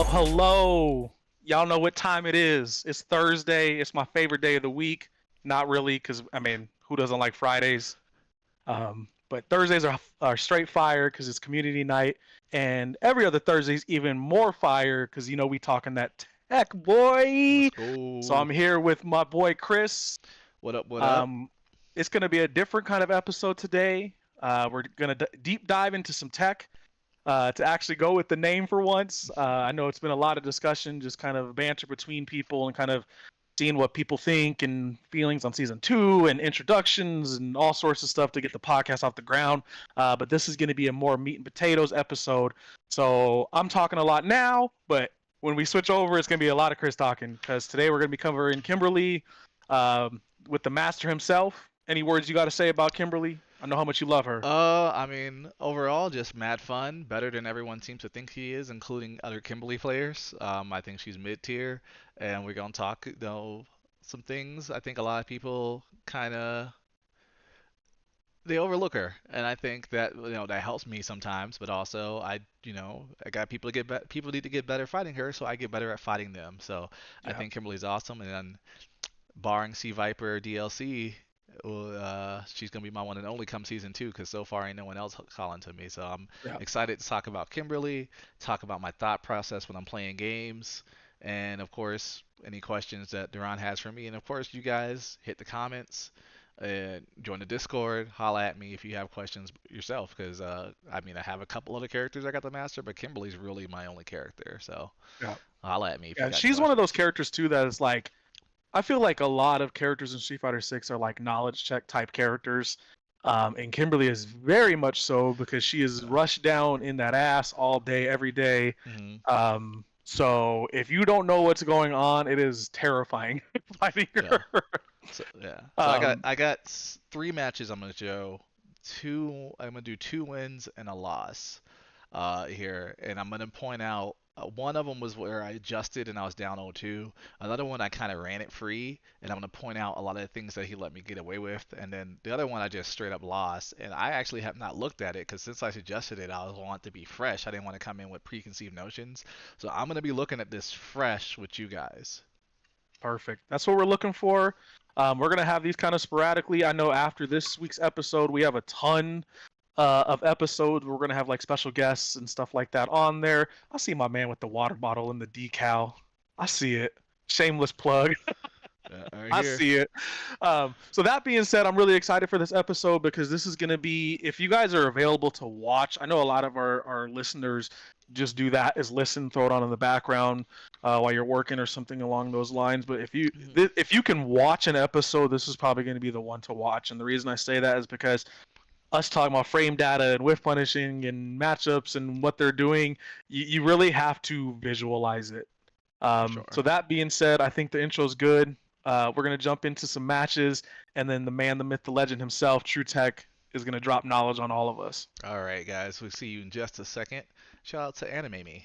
Hello. Y'all know what time it is. It's Thursday. It's my favorite day of the week. Not really, because, I mean, who doesn't like Fridays? But Thursdays are straight fire because it's community night. And every other Thursday's even more fire because, we talking that tech, Let's boy. So go. I'm here with my boy, Chris. What up? What up? Um, it's going to be a different kind of episode today. We're going to deep dive into some tech to actually go with the name for once. I know it's been a lot of discussion, just kind of banter between people and kind of seeing what people think and feelings on season 2 and introductions and all sorts of stuff to get the podcast off the ground. But this is going to be a more meat and potatoes episode. So I'm talking a lot now, but when we switch over, it's going to be a lot of Chris talking because today we're going to be covering Kimberly with the master himself. Any words you got to say about Kimberly? I know how much you love her. I mean, overall, just mad fun. Better than everyone seems to think he is, including other Kimberly players. I think she's mid tier, and we're gonna talk, some things. I think a lot of people kind of they overlook her, and I think that that helps me sometimes. But also, I got people to people need to get better fighting her, so I get better at fighting them. So I Yeah. think Kimberly's awesome, and then barring Sea Viper DLC, she's gonna be my one and only come season 2 because so far ain't no one else calling to me. So I'm Yeah. excited to talk about Kimberly, talk about my thought process when I'm playing games, and of course any questions that Duran has for me. And of course you guys hit the comments. Join the Discord. Holla at me if you have questions yourself, because I mean I have a couple other characters I got to master, but Kimberly's really my only character. So Yeah. holla at me if you Yeah, got any she's one of those questions. characters too that is like I feel like a lot of characters in Street Fighter 6 are like knowledge check type characters. And Kimberly is very much so because she is Yeah. rushed down in that ass all day, every day. hmm So if you don't know what's going on, it is terrifying fighting Yeah. her. So yeah. So I got Um, I got 3 matches I'm gonna show. I'm gonna do 2 wins and a loss here, and I'm gonna point out one of them was where I adjusted and I was down 0-2. Another one I kind of ran it free, and I'm gonna point out a lot of the things that he let me get away with. And then the other one I just straight up lost, and I actually have not looked at it because since I suggested it, I want to be fresh. I didn't want to come in with preconceived notions, so I'm gonna be looking at this fresh with you guys. Perfect. That's what we're looking for. We're gonna have these kind of sporadically. I know after this week's episode, we have a ton of episodes. We're gonna have like special guests and stuff like that on there. I see my man with the water bottle and the decal. I see it. Shameless plug. Right I here. see it. So that being said, I'm really excited for this episode because this is gonna be. If you guys are available to watch, I know a lot of our listeners just do that is listen, throw it on in the background while you're working or something along those lines. But Mhm. if you can watch an episode, this is probably going to be the one to watch. And the reason I say that is because us talking about frame data and whiff punishing and matchups and what they're doing, you really have to visualize it. For So sure. that being said, I think the intro's good. We're gonna jump into some matches, and then the man, the myth, the legend himself, True Tech, is gonna drop knowledge on all of us. All right, guys. We'll see you in just a second. Shout out to Anime Me.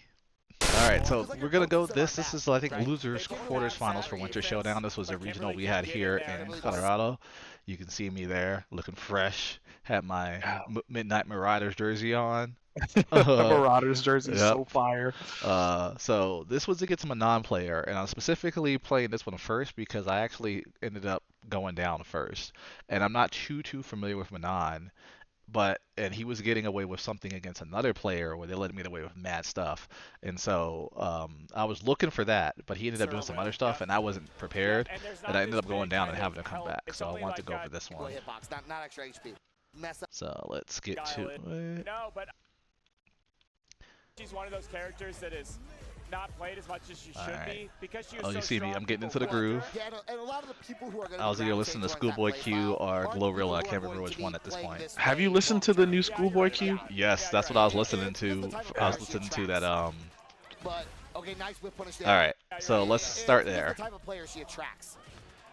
All right, so we're gonna go. This is I think losers quarters finals for Winter Showdown. This was a regional we had here in Colorado. You can see me there, looking fresh. Had my Yeah. Midnight Marauders jersey on. The Marauders jersey is Yep. so fire. So this was against a non-player, and I'm specifically playing this one first because I actually ended up going down first, and I'm not too familiar with Manon, and he was getting away with something against another player where they let him get away with mad stuff, and so I was looking for that, but he ended up doing some other stuff, and I wasn't prepared, and I ended up going down and having to come back. So I want to go for this one. So let's get to it. No, but she's one of those characters that is not played as much as she All should right. be because she is Oh, so you see me. strong. I'm getting into People the want groove. her. Yeah, and a lot of the people who are going I to was either listening to Schoolboy Q or Glorilla. I can't remember which one at this point. Have you listened to the new Schoolboy Q? Yes, that's what I was listening to. I was listening to that. But okay, nice whip punish there. All right, so let's start He's there. the type of player she attracts.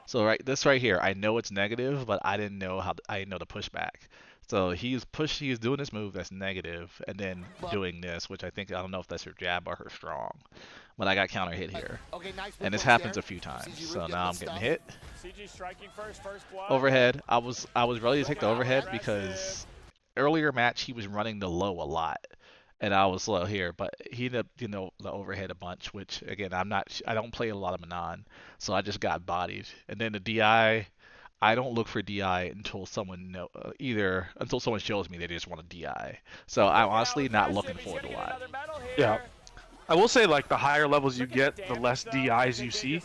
So this right here, I know it's negative, but I didn't know I didn't know the pushback. So he's doing this move that's negative, and then doing this, which I don't know if that's her jab or her strong, but I got counter hit here, Okay, nice whip and this punish happens there. a few times. CG So Root now I'm getting getting stuffed. hit. CG striking first blood. Overhead. I was ready to take the overhead because earlier match he was running the low a lot, and I was slow here, but he ended up, the overhead a bunch, which again, I don't play a lot of Manon, so I just got bodied. And then the DI, I don't look for DI until either until someone shows me they just want a DI. So I'm honestly not looking for it a lot. Yeah. I will say, like, the higher levels you get, the less DIs you see.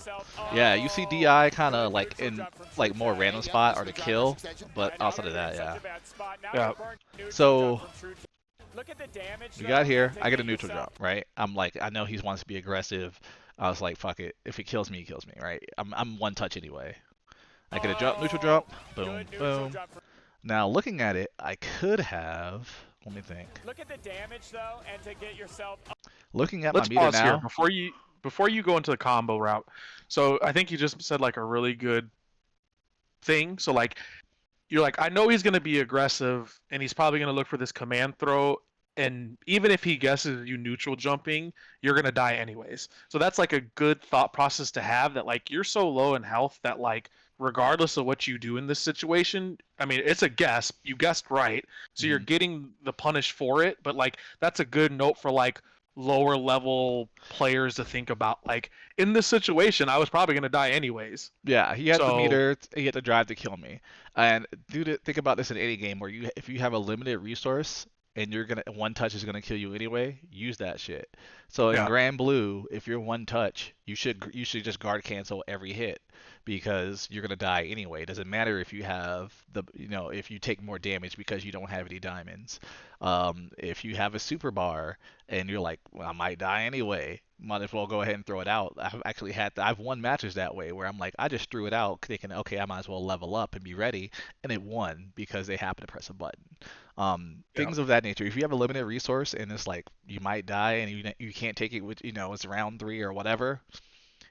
Yeah, you see DI kind of like in like more random spot or to kill, but outside of that, yeah. Yeah. So Look at the damage. we got here. I get a neutral jump, right? I'm like, I know he wants to be aggressive. I was like, fuck it. If he kills me, he kills me, right? I'm one touch anyway. I get a jump, neutral jump, boom, boom. Now looking at it, I could have. Let me think. Look at the damage though, and to get yourself. Looking at Let's my meter pause here now. before you go into the combo route. So I think you just said like a really good thing. So like you're like, I know he's gonna be aggressive and he's probably gonna look for this command throw. And even if he guesses you neutral jumping, you're gonna die anyways. So that's like a good thought process to have, that like you're so low in health that like regardless of what you do in this situation, I mean it's a guess. You guessed right. So you're getting the punish for it, but like that's a good note for like lower level players to think about. Like in this situation, I was probably gonna die anyways. Yeah, he had the So meter. He had the drive to kill me. And think about this in any game where if you have a limited resource and one touch is gonna kill you anyway, use that shit. So in yeah, Grand Blue, if you're one touch, you should just guard cancel every hit because you're gonna die anyway. It doesn't matter if you have if you take more damage because you don't have any diamonds. If you have a super bar and you're like, well, I might die anyway, might as well go ahead and throw it out. I've won matches that way where I'm like, I just threw it out thinking, okay, I might as well level up and be ready, and it won because they happened to press a button. Things of that nature. If you have a limited resource and it's like you might die and you can't take it with it's round 3 or whatever.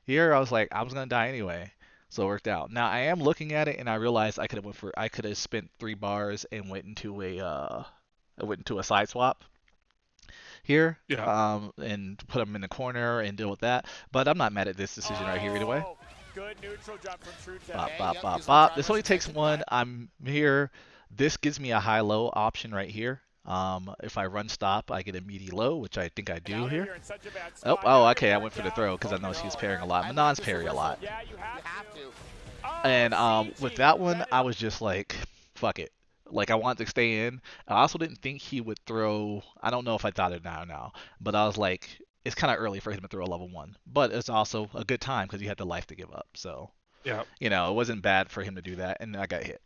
Here I was like, I was gonna die anyway, so it worked out. Now I am looking at it and I realized I could have spent 3 bars and went into a side swap here, yeah. and put them in the corner and deal with that. But I'm not mad at this decision right here either way. Good neutral jump from True Tech. Bop, bop, bop, bop. This only takes one. I'm here. This gives me a high-low option right here. If I run stop, I get a meaty low, which I think I do here. Oh, okay. I went for the throw because I know she's parrying a lot. Manon's parry a lot. Yeah, you have to. And with that one, I was just like, fuck it. Like I wanted to stay in. I also didn't think he would throw. I don't know if I thought it now, but I was like, it's kind of early for him to throw a level 1. But it's also a good time because he had the life to give up. So, Yeah. it wasn't bad for him to do that, and I got hit.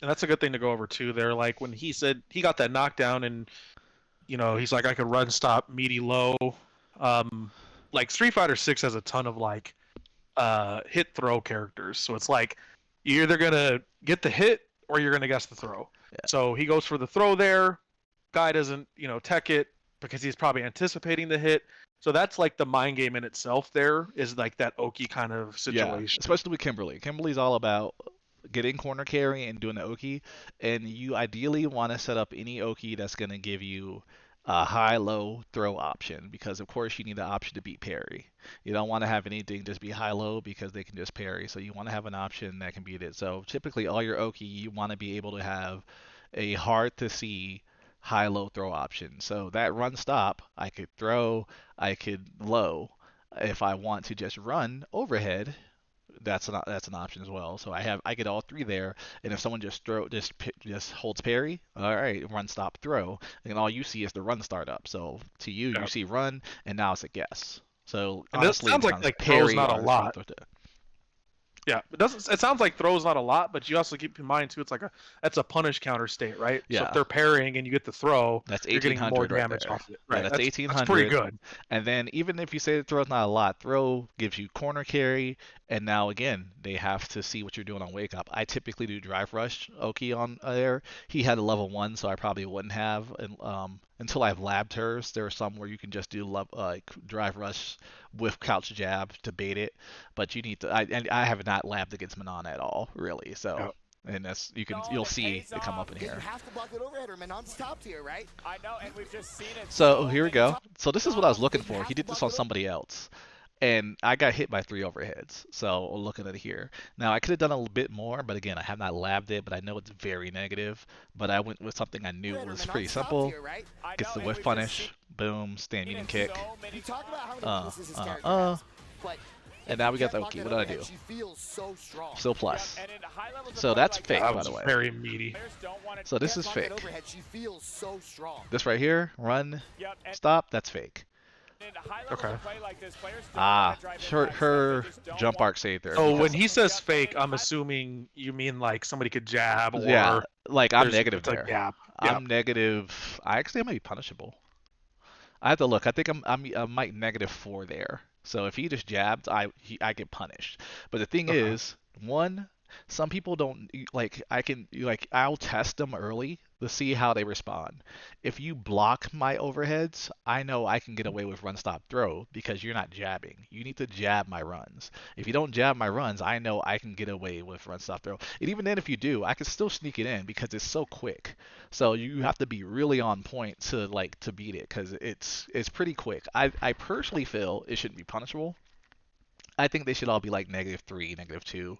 And that's a good thing to go over too. There, like when he said he got that knockdown, and he's like, I could run, stop, meaty, low. Like Street Fighter 6 has a ton of like hit throw characters, so it's like you're either gonna get the hit or you're gonna guess the throw. Yeah. So he goes for the throw there. Guy doesn't tech it because he's probably anticipating the hit. So that's like the mind game in itself. There is like that Oki kind of situation. Yeah, especially with Kimberly. Kimberly's all about getting corner carry and doing the Oki, and you ideally want to set up any Oki that's going to give you a high-low throw option, because of course you need the option to beat parry. You don't want to have anything just be high-low because they can just parry, so you want to have an option that can beat it. So typically all your Oki, you want to be able to have a hard-to-see high-low throw option. So that run stop, I could throw, I could low. If I want to just run overhead, that's an option as well. So I get all 3 there, and if someone just holds parry, all right, run, stop, throw, and all you see is the run start up. So to you, you see run, and now it's a guess. So And honestly, sounds it like sounds throw's parry not a or lot. stop. Yeah, it sounds like throw's not a lot, but you also keep in mind too, it's like that's a punish counter state, right? So Yeah. if they're parrying and you get the throw, That's you're getting more 1800 right damage there. off it. Yeah, Right. that's 1800. That's pretty good. And then even if you say the throw's not a lot, throw gives you corner carry, and now again they have to see what you're doing on wake up. I typically do drive rush Oki on there. He had a level 1, so I probably wouldn't have, until I've labbed hers. There are some where you can just do drive rush with couch jab to bait it, but you need to. I have not labbed against Manon at all, really. So. Yep. And you'll see it come up in You here. have to block it overhead or Manon's top tier, right? I know, and we've just seen it. So here we go. So this is what I was looking for. He did this on somebody else. and I got hit by 3 overheads. So looking at it here. Now I could have done a little bit more, but again, I have not labbed it, but I know it's very negative. But I went with something I knew was pretty simple. Gets the whiff punish, boom, stand medium kick. You talk about how many pieces his character uh. has, but And now we got the okay. What did I do? she feels so strong. Still plus. And in high levels of So play that's like fake, That by was the way. very meaty. players don't want to So this is Pocket fake. overhead, she feels so strong. This right here, run, Yep, and stop, that's fake. in high levels Okay. of play like this, players don't Ah, want to drive her, impacts, her they just don't jump want- arc saved her. So when because- he says fake, I'm assuming you mean like somebody could jab or yeah, like I'm there's- negative it's a there. gap. I'm negative. I actually might be punishable. I have to look. I think I might -4 there. So if he just jabbed, I get punished. But the thing Okay. is, one, some people don't like. I'll test them early to see how they respond. If you block my overheads, I know I can get away with run stop throw because you're not jabbing. You need to jab my runs. If you don't jab my runs, I know I can get away with run stop throw. And even then, if you do, I can still sneak it in because it's so quick. So you have to be really on point to beat it because it's pretty quick. I personally feel it shouldn't be punishable. I think they should all be like -3, -2,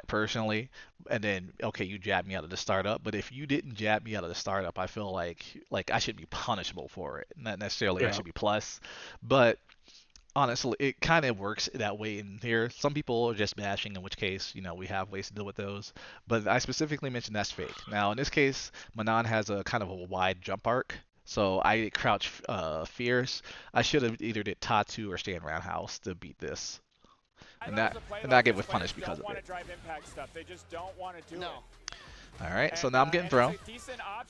personally. And then, okay, you jab me out of the startup. But if you didn't jab me out of the startup, I feel like I should be punishable for it. Not necessarily I Yeah. should be plus. But honestly, it kind of works that way in here. Some people are just mashing, in which case, we have ways to deal with those. But I specifically mentioned that's fake. Now, in this case, Manon has a kind of a wide jump arc. So I crouch fierce. I should have either did Tatu or stand roundhouse to beat this. And I get with punish because of it. They just don't want to do No. it. All right, so now I'm getting thrown.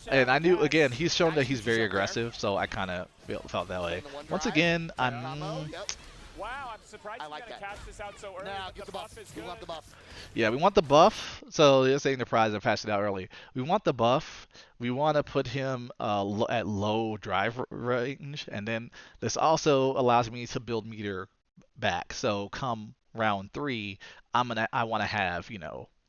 And I knew, again, he's shown that he's very aggressive, so I kind of felt that way. Once again, Combo, yep. Wow, I'm surprised I he's like gonna that. catch this out so early. Now but get the buff. is We good. want the buff. yeah, we want the buff. So this ain't the prize. I passed it out early. We want the buff. We want to put him at low drive range, and then this also allows me to build meter back. So come round 3, I want to have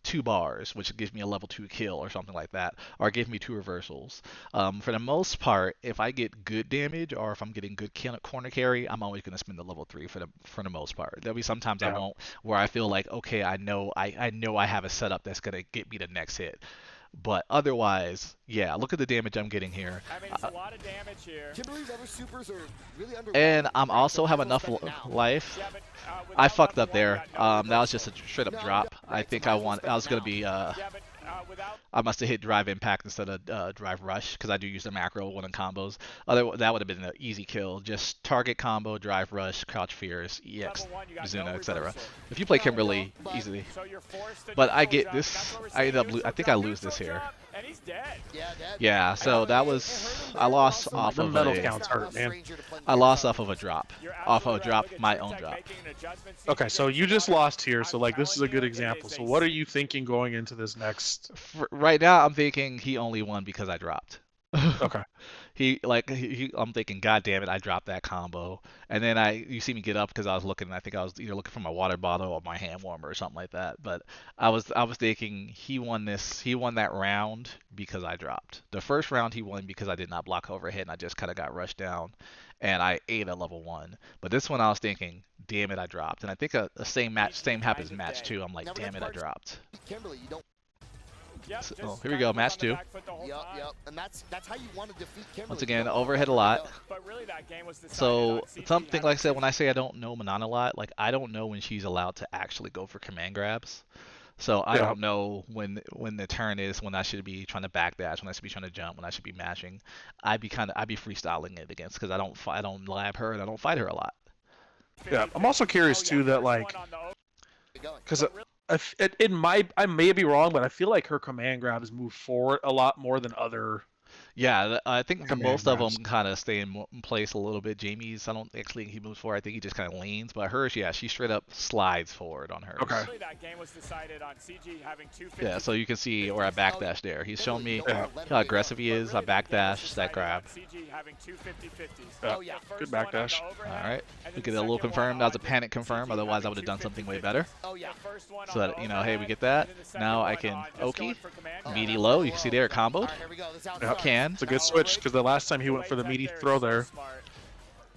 2 bars, which gives me a level 2 kill or something like that, or give me 2 reversals. For the most part, if I get good damage or if I'm getting good corner carry, I'm always going to spend the level 3 for the most part. There'll be sometimes I won't, where I feel like, okay, I know I have a setup that's going to get me the next hit. But otherwise, yeah, look at the damage I'm getting here. I mean, it's a lot of damage here. Kimberly's other supers are really under. And I'm also have enough life. Yeah, but, I without fucked level up there. one, you got no That was just a reversal. straight up No, drop. no, I right, think so I might as well want. I was spend gonna it be. Yeah, but without I must have hit drive impact instead of drive rush because I do use the macro one in combos. That would have been an easy kill. Just target combo, drive rush, crouch fierce, EX, level 1, you got Zuna, no etc. reversal. If you play No, Kimberly, no, but- easily. So you're forced to But I neutral get drop, this. and that's what we're I end seeing, up. I neutral think I drop, lose this neutral here. drop, and he's dead. Yeah, that. Yeah. So that was. I lost off The of metal a. counts hurt, man. I lost off of a drop. You're Off of a absolutely right. drop, Look at my Tech own drop. making an adjustment. Okay, so you just lost here, so like this is a good telling you, it example. is So a what are you thinking going into this next? Right now, I'm thinking he only won because I dropped. Okay. I'm thinking, God damn it, I dropped that combo. And then you see me get up because I was looking. I think I was either looking for my water bottle or my hand warmer or something like that. But I was thinking he won this. He won that round because I dropped. The first round he won because I did not block overhead and I just kind of got rushed down, and I ate a level 1. But this one I was thinking, damn it, I dropped. And I think the same happens match 2. I'm like, damn it, I dropped. Kimberly, you don't. Yep, So- just here we kind go, of match on the 2. back foot the whole Yep, time. yep. And that's how you want to defeat Kimberly. Once You again, don't overhead a let her lot. go. But really, that game was decided So on CG something having like I said, two- when I say I don't know Manon a lot, like I don't know when she's allowed to actually go for command grabs. So I Yeah. don't know when the turn is, when I should be trying to backdash, when I should be trying to jump, when I should be mashing. I'd be freestyling it against because I don't lab her and I don't fight her a lot. Yeah, I'm also curious Oh, yeah, too that first like one on the open. Get going. because I may be wrong, but I feel like her command grabs move forward a lot more than other. Yeah, I think Command most of grabs. them kind of stay in place a little bit. Jamie's, I don't actually think he moves forward. I think he just kind of leans. But hers, yeah, she straight up slides forward on hers. Okay. Really, that game was decided on CG having 250. Yeah, so you can see where I backdash there. He's shown me Yeah. how aggressive he is. I backdash that grab. CG having 250-50s. Yeah, Oh, yeah. The first good one on the backdash. overhead, All right, and we then get the a little second confirmed. one That was a on panic CG confirm. having Otherwise, I would have done something way 250-50s. better. Oh yeah. The first one So on that, the you know, hey, we overhead, get that. and then the second Now I one can on just Oki, going for command Oh, meaty grab. low. You can see there, All comboed. right, here we go. This Yeah. outside. Can. It's a good switch because the last time he went for the meaty throw there.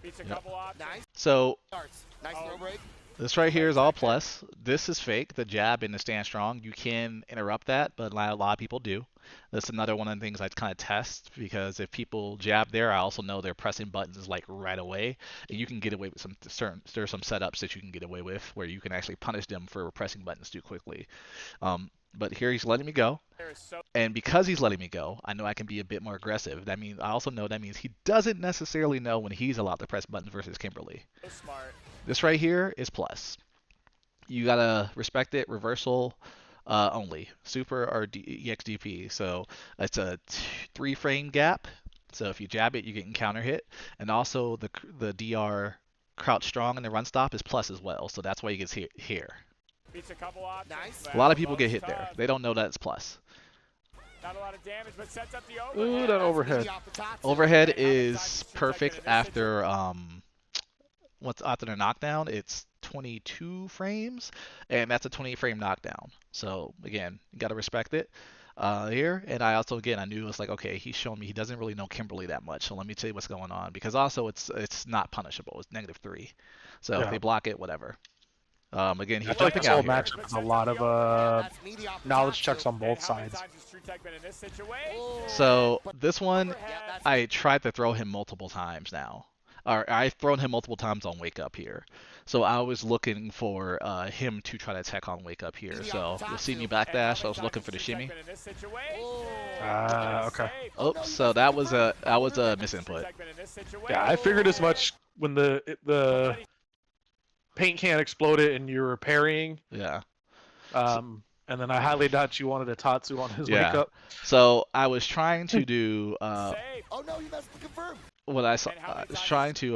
Beats a Yep. couple options. Nice So Beats Nice throw break. This right here is all plus. This is fake, the jab and the stand strong. You can interrupt that, but a lot of people do. That's another one of the things I kind of test, because if people jab there, I also know they're pressing buttons like right away, and you can get away with there's some setups that you can get away with where you can actually punish them for pressing buttons too quickly. But here he's letting me go, and because he's letting me go, I know I can be a bit more aggressive. That means I also know that means he doesn't necessarily know when he's allowed to press buttons versus Kimberly. So smart. This right here is plus. You gotta respect it. Reversal only. Super or EXDP. So it's a 3-frame gap. So if you jab it, you get counter hit. And also the DR crouch strong and the run stop is plus as well. So that's why he gets here. Beats a couple options. Nice. A lot of people get hit there. They don't know that it's plus. Not a lot of damage, but sets up the overhead. Ooh, that overhead. Easy off the top. Overhead is perfect after after the knockdown. It's 22 frames, and that's a 20-frame knockdown. So again, you got to respect it here. And I also, again, I knew it was like, okay, he's showing me he doesn't really know Kimberly that much, so let me tell you what's going on, because also it's not punishable. It's -3, so if they block it, whatever. Again, he's I feel like jumping this whole out here. matchup has a lot of That's meaty off the knowledge top, checks too. on both How many sides. times has True Tech been in this situation? So this one, Overhead. I tried to throw him multiple times now. Or I've thrown him multiple times on wake up here. So I was looking for him to try to attack on wake up here. So you'll see me And how backdash. many I was times looking for has the True Tech shimmy. been in this situation? Okay. Safe. Oops, so that was a True misinput. Tech been in this Yeah, I figured as much when the paint can exploded and you were parrying. Yeah. And then I highly doubt you wanted a Tatsu on his Yeah. wake up. So I was trying to do Safe. Oh no, you messed the confirm. what I saw. And how I many was times trying to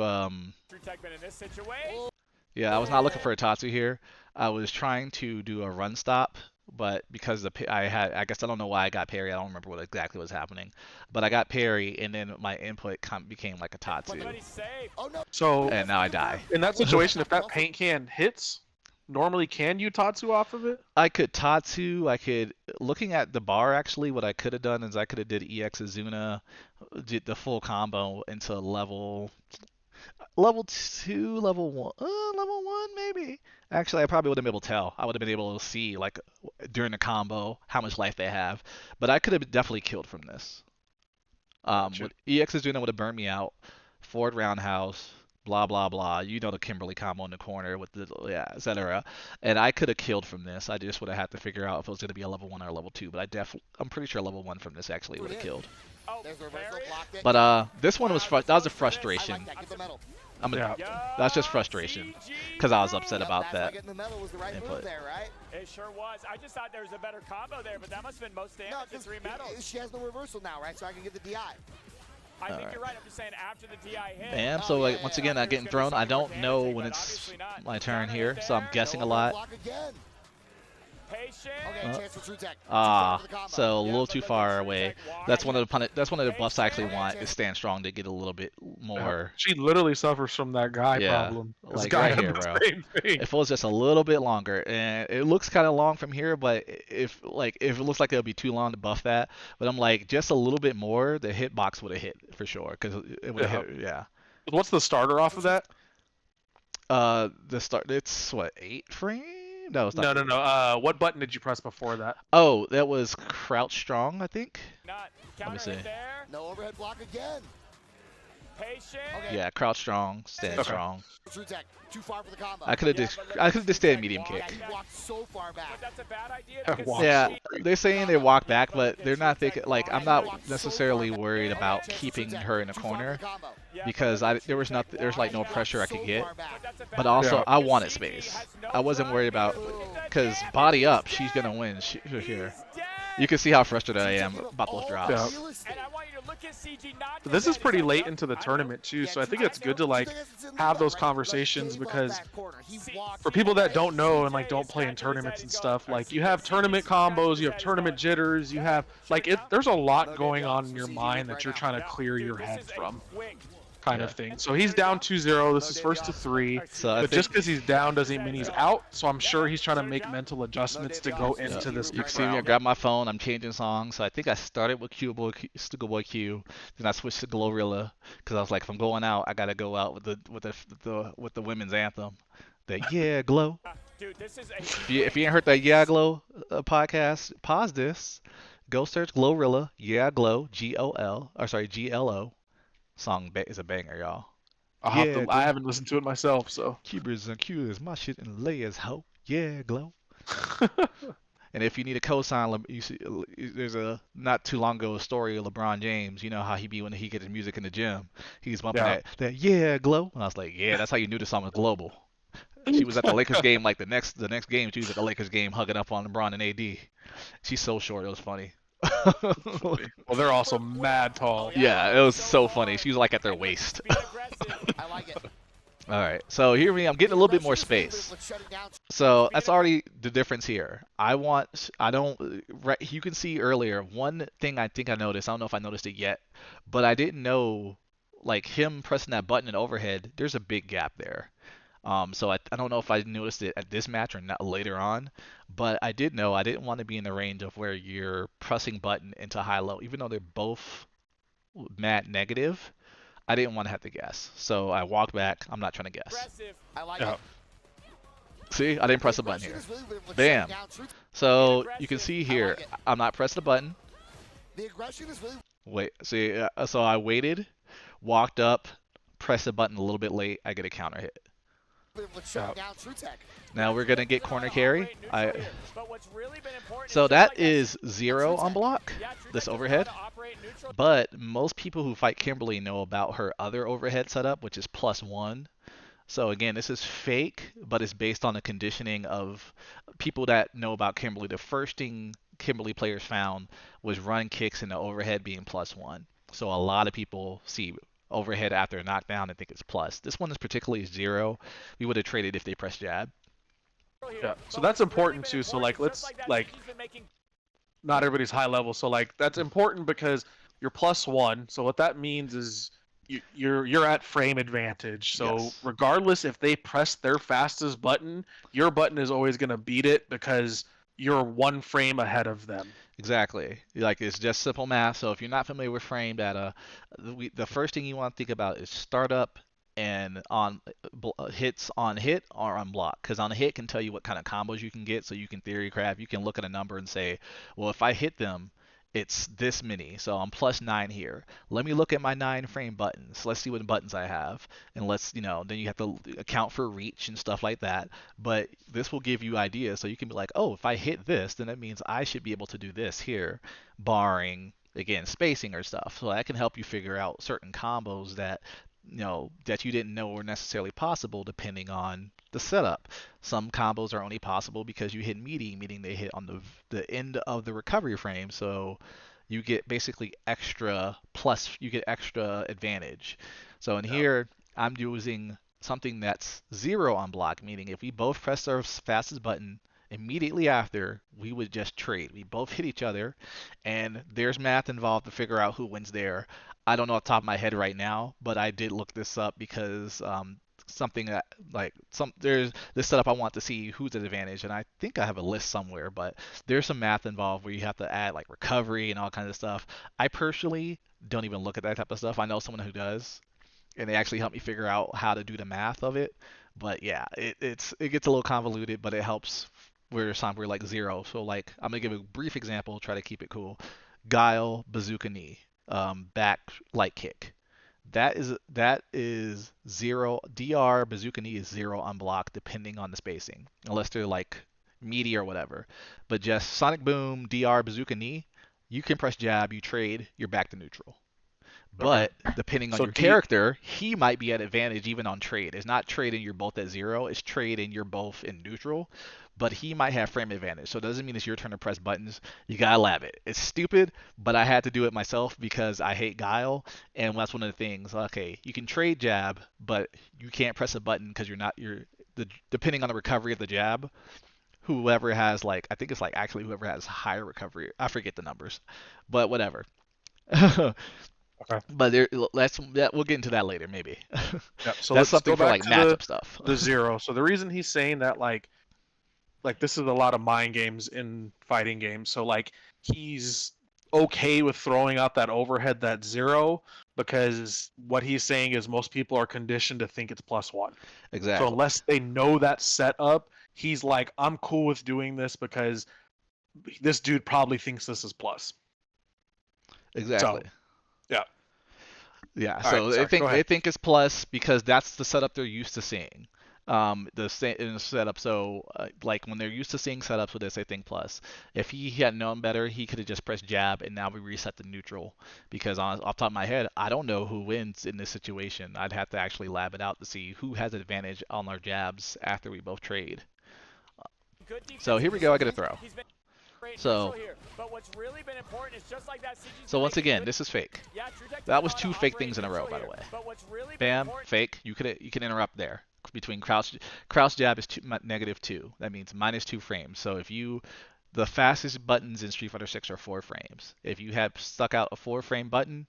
True Tech been in this situation? yeah, I was not looking for a Tatsu here. I was trying to do a run stop, but because I guess I don't know why I got parry. I don't remember what exactly was happening, but I got parry, and then my input became like a Tatsu, But he's safe. Oh no. So and now I die. in that situation, if that paint can hits, normally can you Tatsu off of it? I could Tatsu. Looking at the bar, actually, what I could have done is I could have did EX Azuna, did the full combo into level 2, level 1 maybe. Actually, I probably wouldn't be able to tell. I would have been able to see, like, during the combo, how much life they have. But I could have definitely killed from this. Gotcha. What EX Azuna would have burned me out. Forward roundhouse, blah, blah, blah. You know the Kimberly combo in the corner with the, etc. And I could have killed from this. I just would have had to figure out if it was going to be a level 1 or a level 2. But I'm pretty sure level 1 from this actually would have killed. Oh, There's the reversal, parry. blocked it. But this one was that was a I frustration. like that. Get the medal. That's just frustration, because I was upset Yep, about that's why that. getting the medal was the right input. move there, right? It sure was. I just thought there was a better combo there, but that must have been most damage to 3 medals. She has no reversal now, right? So I can get the DI. I think you're right. I'm just saying after the DI hit. Bam. So like, once again, not getting thrown. I don't know when it's my turn here, so I'm guessing a lot. Block again. Patient. Okay, chance for True Tech. So a little too far away. That's one of the buffs I actually want is stand strong to get a little bit more. She literally suffers from that guy Yeah, problem. This like guy right had here, the bro. same thing. If it was just a little bit longer, and it looks kind of long from here, but if it looks like it'll be too long to buff that, but I'm like just a little bit more, the hitbox would have hit for sure, because it would have hit. Yeah. What's the starter off of that? The start. It's what, 8 frame? No, it's not. Uh, What button did you press before that? Oh, that was crouch strong, I think. Not Let me counter see. hit there. No overhead block again. Patient. Okay. Yeah, crouch strong, stand Okay. strong. True Tech. Too far for the combo. I could have just stayed medium kick. Yeah, he walked so far back. But that's a bad idea. Yeah, because walk. Yeah, she- they're saying they walk back, but they're not thinking. Like, I'm not necessarily worried about keeping her in a corner, Yeah, because but there's like no pressure I could get. that's a bad But also, idea I because wanted CG space. has no I wasn't run worried about, here. Look at that because damage. body up, He's she's gonna dead. win here. He's dead. You can see how frustrated I am about those drops. Yeah. And I want you to look at CG not This just is pretty that, late he's into the like, tournament too, so I think I it's good to know. like have those conversations, because for people that don't know and like don't play in tournaments and stuff, like you have tournament combos, you have tournament jitters, you have like there's a lot going on in your mind that you're trying to clear your head from. kind of thing. So he's down 2-0. This is first to 3. So I But think just because he's down doesn't mean he's out. So I'm sure he's trying to make mental adjustments to go into this you can next see me. I round. grabbed my phone. I'm changing songs. So I think I started with Stickle Boy Q. Then I switched to Glorilla because I was like, if I'm going out, I gotta go out with the women's anthem. The Yeah Glow. Dude, this is If you ain't heard that Yeah Glow podcast, pause this. Go search Glorilla. Yeah Glow. GLO. Song is a banger, y'all. I Glow. haven't listened to it myself, so. Cubers and Qs, my shit and layers, ho. Yeah, Glow. And if you need a cosign, you see, there's a not too long ago a story of LeBron James. You know how he be when he get his music in the gym. He's bumping that yeah Glow, and I was like, yeah, that's how you knew the song was global. She was at the Lakers game like the next game. She was at the Lakers game hugging up on LeBron and AD. She's so short, it was funny. Well, they're also mad tall. Yeah, it was so funny. She was like at their waist. I like it. All right, so hear me. I'm getting a little bit more space. So that's already the difference here. You can see earlier, one thing I think I noticed, I don't know if I noticed it yet, but I didn't know, like him pressing that button in overhead, there's a big gap there. So I don't know if I noticed it at this match or not later on, but I did know I didn't want to be in the range of where you're pressing button into high-low, even though they're both mat negative. I didn't want to have to guess, so I walked back. I'm not trying to guess. I like it. See, I didn't press the button here. Bam. So you can see here, I'm not pressing the button. The aggression is really. Wait, see, so I waited, walked up, pressed the button a little bit late. I get a counter hit. Now we're gonna get corner carry. So that is 0 on block, this overhead. But most people who fight Kimberly know about her other overhead setup, which is +1. So again, this is fake, but it's based on the conditioning of people that know about Kimberly. The first thing Kimberly players found was run kicks and the overhead being +1. So a lot of people see overhead after a knockdown and think it's plus. This one is particularly 0. We would have traded if they pressed jab. Yeah, so that's important too. So like, not everybody's high level. So like, that's important because you're +1. So what that means is you're at frame advantage. So regardless if they press their fastest button, your button is always gonna beat it because you're 1 frame ahead of them. Exactly. Like, it's just simple math. So if you're not familiar with frame data, the first thing you want to think about is startup and on hits on hit or on block. Because on hit can tell you what kind of combos you can get. So you can theory craft. You can look at a number and say, well, if I hit them, it's this many. So I'm +9 here. Let me look at my 9 frame buttons. Let's see what buttons I have. And let's, then you have to account for reach and stuff like that. But this will give you ideas. So you can be like, oh, if I hit this, then that means I should be able to do this here, barring, again, spacing or stuff. So that can help you figure out certain combos that, that you didn't know were necessarily possible depending on the setup. Some combos are only possible because you hit meeting they hit on the end of the recovery frame, so you get basically extra advantage. So in here, I'm using something that's 0 on block, meaning if we both press our fastest button, immediately after, we would just trade. We both hit each other, and there's math involved to figure out who wins there. I don't know off the top of my head right now, but I did look this up because something that there's this setup I want to see who's at advantage, and I think I have a list somewhere, but there's some math involved where you have to add like recovery and all kinds of stuff. I personally don't even look at that type of stuff. I know someone who does, and they actually help me figure out how to do the math of it. But yeah, it gets a little convoluted, but it helps where there's some where like 0. So like, I'm gonna give a brief example, try to keep it cool. Guile bazooka knee, back light kick. That is 0. DR bazooka knee is 0 on block depending on the spacing, unless they're like meaty or whatever. But just sonic boom, DR bazooka knee, you can press jab, you trade, you're back to neutral. But depending on your character, he might be at advantage even on trade. It's not trade and you're both at 0. It's trade and you're both in neutral. But he might have frame advantage. So it doesn't mean it's your turn to press buttons. You gotta lab it. It's stupid, but I had to do it myself because I hate Guile. And that's one of the things. Okay, you can trade jab, but you can't press a button because depending on the recovery of the jab, whoever has whoever has higher recovery. I forget the numbers, but whatever. Okay. But we'll get into that later, maybe. Yep. So That's let's something go for back like to matchup stuff. the zero. So the reason he's saying that like this is a lot of mind games in fighting games. So like he's okay with throwing out that overhead that zero because what he's saying is most people are conditioned to think it's +1. So Exactly. unless they know that setup, he's like, I'm cool with doing this because this dude probably thinks this is plus. Exactly. So yeah. Yeah, All right, so they sorry. Go think ahead. it's plus because that's the setup they're used to seeing. In the setup. So like when they're used to seeing setups with this, they think plus. If he had known better, he could have just pressed jab and now we reset the neutral. Because off top of my head, I don't know who wins in this situation. I'd have to actually lab it out to see who has advantage on our jabs after we both trade. Good So here defensive we go. I get a decisions. throw. He's been great So neutral here. But what's really been important is just like that, CG's so been once making again, good. this is fake. Yeah, True Tech That doesn't was know how two to fake operate things in a row, neutral by the here. way. But what's really been Bam, important. fake. You can interrupt there between crouch jab is -2. That means -2 frames. So if the fastest buttons in Street Fighter 6 are 4 frames. If you had stuck out a 4-frame button,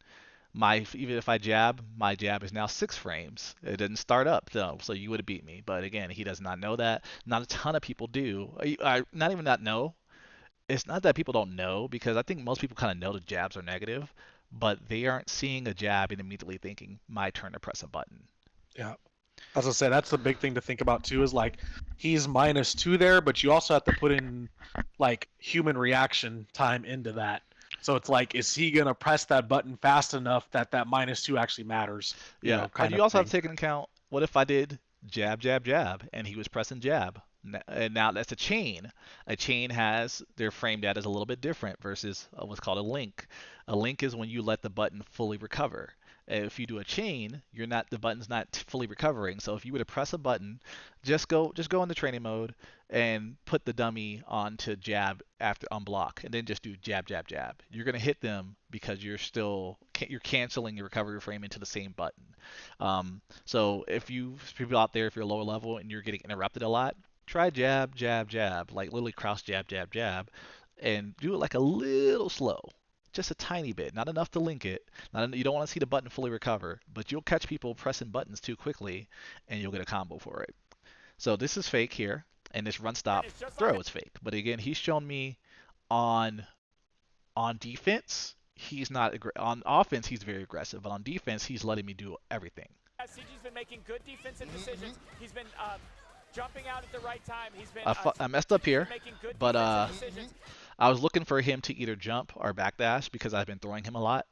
even if I jab, my jab is now 6 frames. It didn't start up, so you would have beat me. But again, he does not know that. Not a ton of people do. Not even not know. It's not that people don't know because I think most people kind of know the jabs are negative, but they aren't seeing a jab and immediately thinking my turn to press a button. Yeah. As I say, that's the big thing to think about too. Is like he's -2 there, but you also have to put in like human reaction time into that. So it's like, is he gonna press that button fast enough that that -2 actually matters? You Yeah, know, kind you of also have thing. to take into account what if I did jab, jab, jab, and he was pressing jab. And now that's a chain. A chain has their frame data is a little bit different versus what's called a link. A link is when you let the button fully recover. If you do a chain, the button's not fully recovering. So if you were to press a button, just go into training mode and put the dummy onto jab after on block, and then just do jab, jab, jab. You're gonna hit them because you're canceling your recovery frame into the same button. So if people out there, if you're lower level and you're getting interrupted a lot, try jab, jab, jab, like literally crouch jab, jab, jab, and do it like a little slow, just a tiny bit, not enough to link it. You don't want to see the button fully recover, but you'll catch people pressing buttons too quickly, and you'll get a combo for it. So this is fake here, and this run stop It's just like throw is fake. But again, he's shown me on defense, he's not on offense. He's very aggressive, but on defense, he's letting me do everything. CG's been making good defensive decisions. He's been jumping out at the right time. He's been. I messed up here, making good but defensive decisions. I was looking for him to either jump or backdash because I've been throwing him a lot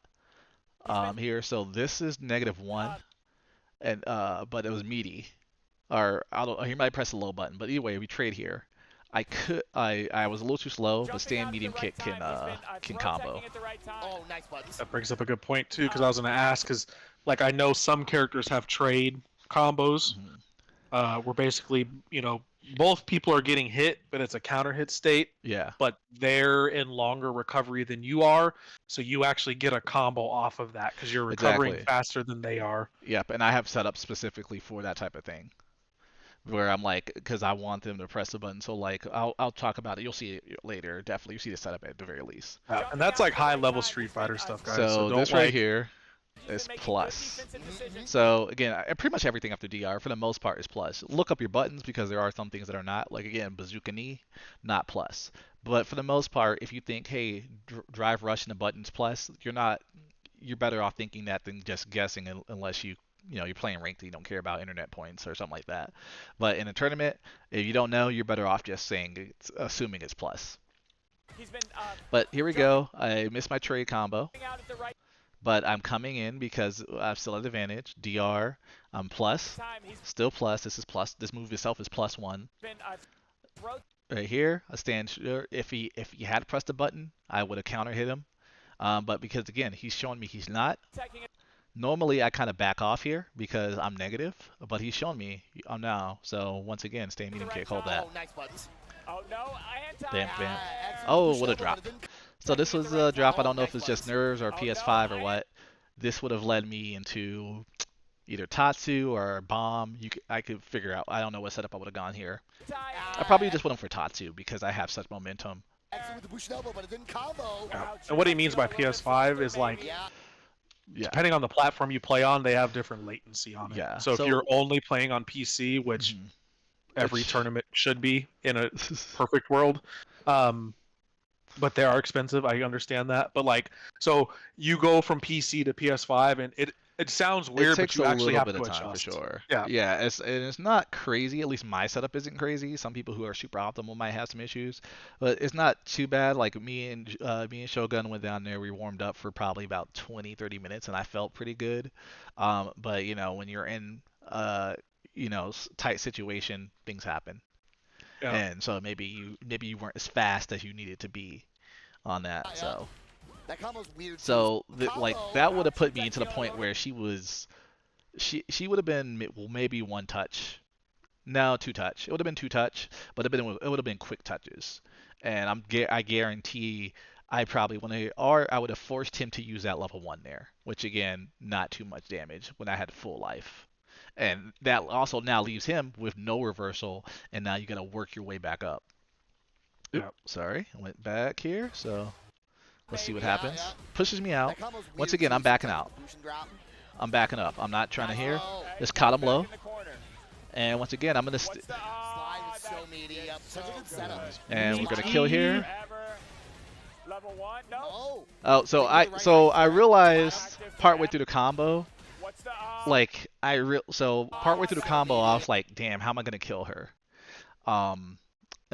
here. So this is -1, and but it was meaty. Or he might press the low button, but either way, we trade here. I was a little too slow, but stand medium kick can combo. Oh, nice buttons. That brings up a good point too, because I was gonna ask, because like I know some characters have trade combos, where basically both people are getting hit, but it's a counter hit state. Yeah. But they're in longer recovery than you are, so you actually get a combo off of that because you're recovering Exactly. faster than they are. Yep, and I have set up specifically for that type of thing, where I'm like, because I want them to press the button. So like, I'll talk about it. You'll see it later. Definitely, you see the setup at the very least. And that's like high level Street Fighter stuff, guys. So don't this like. right here is plus. So again, pretty much everything after DR for the most part is plus. Look up your buttons because there are some things that are not. Like again, bazooka knee, not plus. But for the most part, if you think, hey, drive rush and the buttons plus, you're better off thinking that than just guessing unless you're playing ranked and you don't care about internet points or something like that. But in a tournament, if you don't know, you're better off just assuming it's plus. But here we go. I missed my trade combo. But I'm coming in because I'm still at advantage. DR, I'm plus. Still plus. This is plus. This move itself is +1. Right here, I stand sure. If he had pressed the button, I would have counter hit him. But because again, he's showing me he's not. Normally, I kind of back off here because I'm negative, but he's shown me I'm now. So once again, stay medium kick, hold that. Oh, nice buttons. Oh no, Bam, bam. Excellent Oh, push what a elbow, drop. but it didn't- So this was a drop. I don't know if it's just Nice nerves or PS5 or what. This would have led me into either Tatsu or Bomb. I could figure out. I don't know what setup I would have gone here. I probably just went for Tatsu because I have such momentum. Excellent with the push elbow, but it didn't combo. And what he means by PS5 is like Yeah. Yeah. depending on the platform you play on, they have different latency on it. Yeah, So if so- you're only playing on PC, which Mhm. every Which- tournament should be in a perfect world, but they are expensive. I understand that. But like, so you go from PC to PS5, and it sounds weird, It but takes you a actually little have bit to of time for adjust. sure. Yeah. Yeah, it's not crazy. At least my setup isn't crazy. Some people who are super optimal might have some issues, but it's not too bad. Like me and Shogun went down there. We warmed up for probably about 20-30 minutes, and I felt pretty good. But you know, when you're in tight situation, things happen. Yeah. And so maybe you weren't as fast as you needed to be on that. So. That combo's weird. So too. like Combo. that would have put me into the point where she would have been maybe one touch, no 2 touch. It would have been 2 touch, but it would have been quick touches, and I guarantee I probably I would have forced him to use that level 1 there, which again not too much damage when I had full life, and that also now leaves him with no reversal, and now you gotta work your way back up. Yeah. Sorry, I went back here, so. Let's see what Yeah, happens. yeah. Pushes me out. That combo's Once weird, again, too, I'm backing sometimes out. the boost and drop. I'm backing up. I'm not trying to hear. Oh. Just caught him low. Back in the corner. And once again, I'm gonna What's the Slide is so meaty. Such a good setup. and we're gonna kill here. Forever. Level 1. No. Oh. Oh, so I realized partway through the combo, What's the like partway through the combo, I was like, damn, how am I gonna kill her? And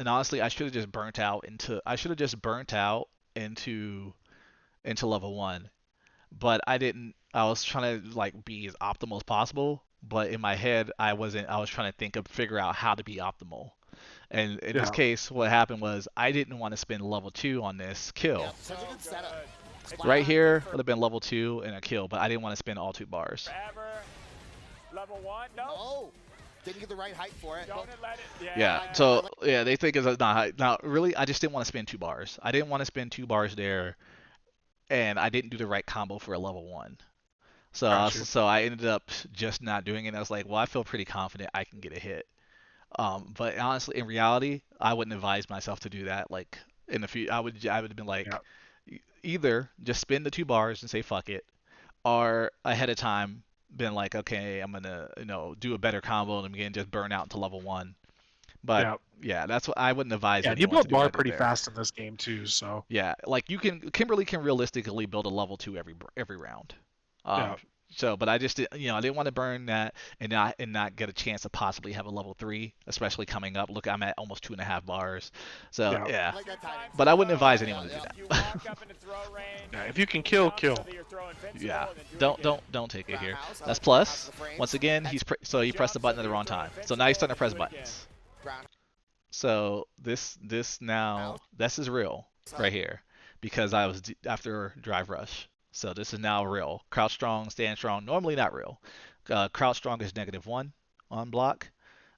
honestly, I should have just burnt out into level 1, but I didn't. I was trying to like be as optimal as possible, but in my head I wasn't. I was trying to figure out how to be optimal. And in this case, what happened was I didn't want to spend level 2 on this kill. Yep, such a good setup. Right here would have been level 2 and a kill, but I didn't want to spend all 2 bars. Forever. Level 1. No. Oh. Didn't get the right height for it. Don't let it. Yeah. So yeah, they think it's not high. Now, really, I just didn't want to spend 2 bars. I didn't want to spend 2 bars there, and I didn't do the right combo for a level 1. So I ended up just not doing it. And I was like, well, I feel pretty confident I can get a hit. But honestly, in reality, I wouldn't advise myself to do that. Like in the future, I would have been like, either just spin the 2 bars and say fuck it, or ahead of time been like, okay, I'm gonna do a better combo and again just burn out into level 1. But yeah, that's what I wouldn't advise. Yeah, anyone you build to do bar that pretty there. fast in this game too. So yeah, like Kimberly can realistically build a level 2 every round. So, but I just I didn't want to burn that and not get a chance to possibly have a level 3, especially coming up. Look, I'm at almost 2.5 bars. So yeah, Like that timing. but I wouldn't advise anyone to do that. You walk up into throw range. yeah, if you can kill, kill. So that you're throwing invincible Yeah, and then do it again. don't take it here. Roundhouse, That's I plus. like the frames. Once again, he pressed the button at the wrong time. So now he's starting to press buttons. Round- So this is real right here because I was after drive rush. So this is now real. Crouch strong, stand strong. Normally not real. Crouch strong is -1 on block.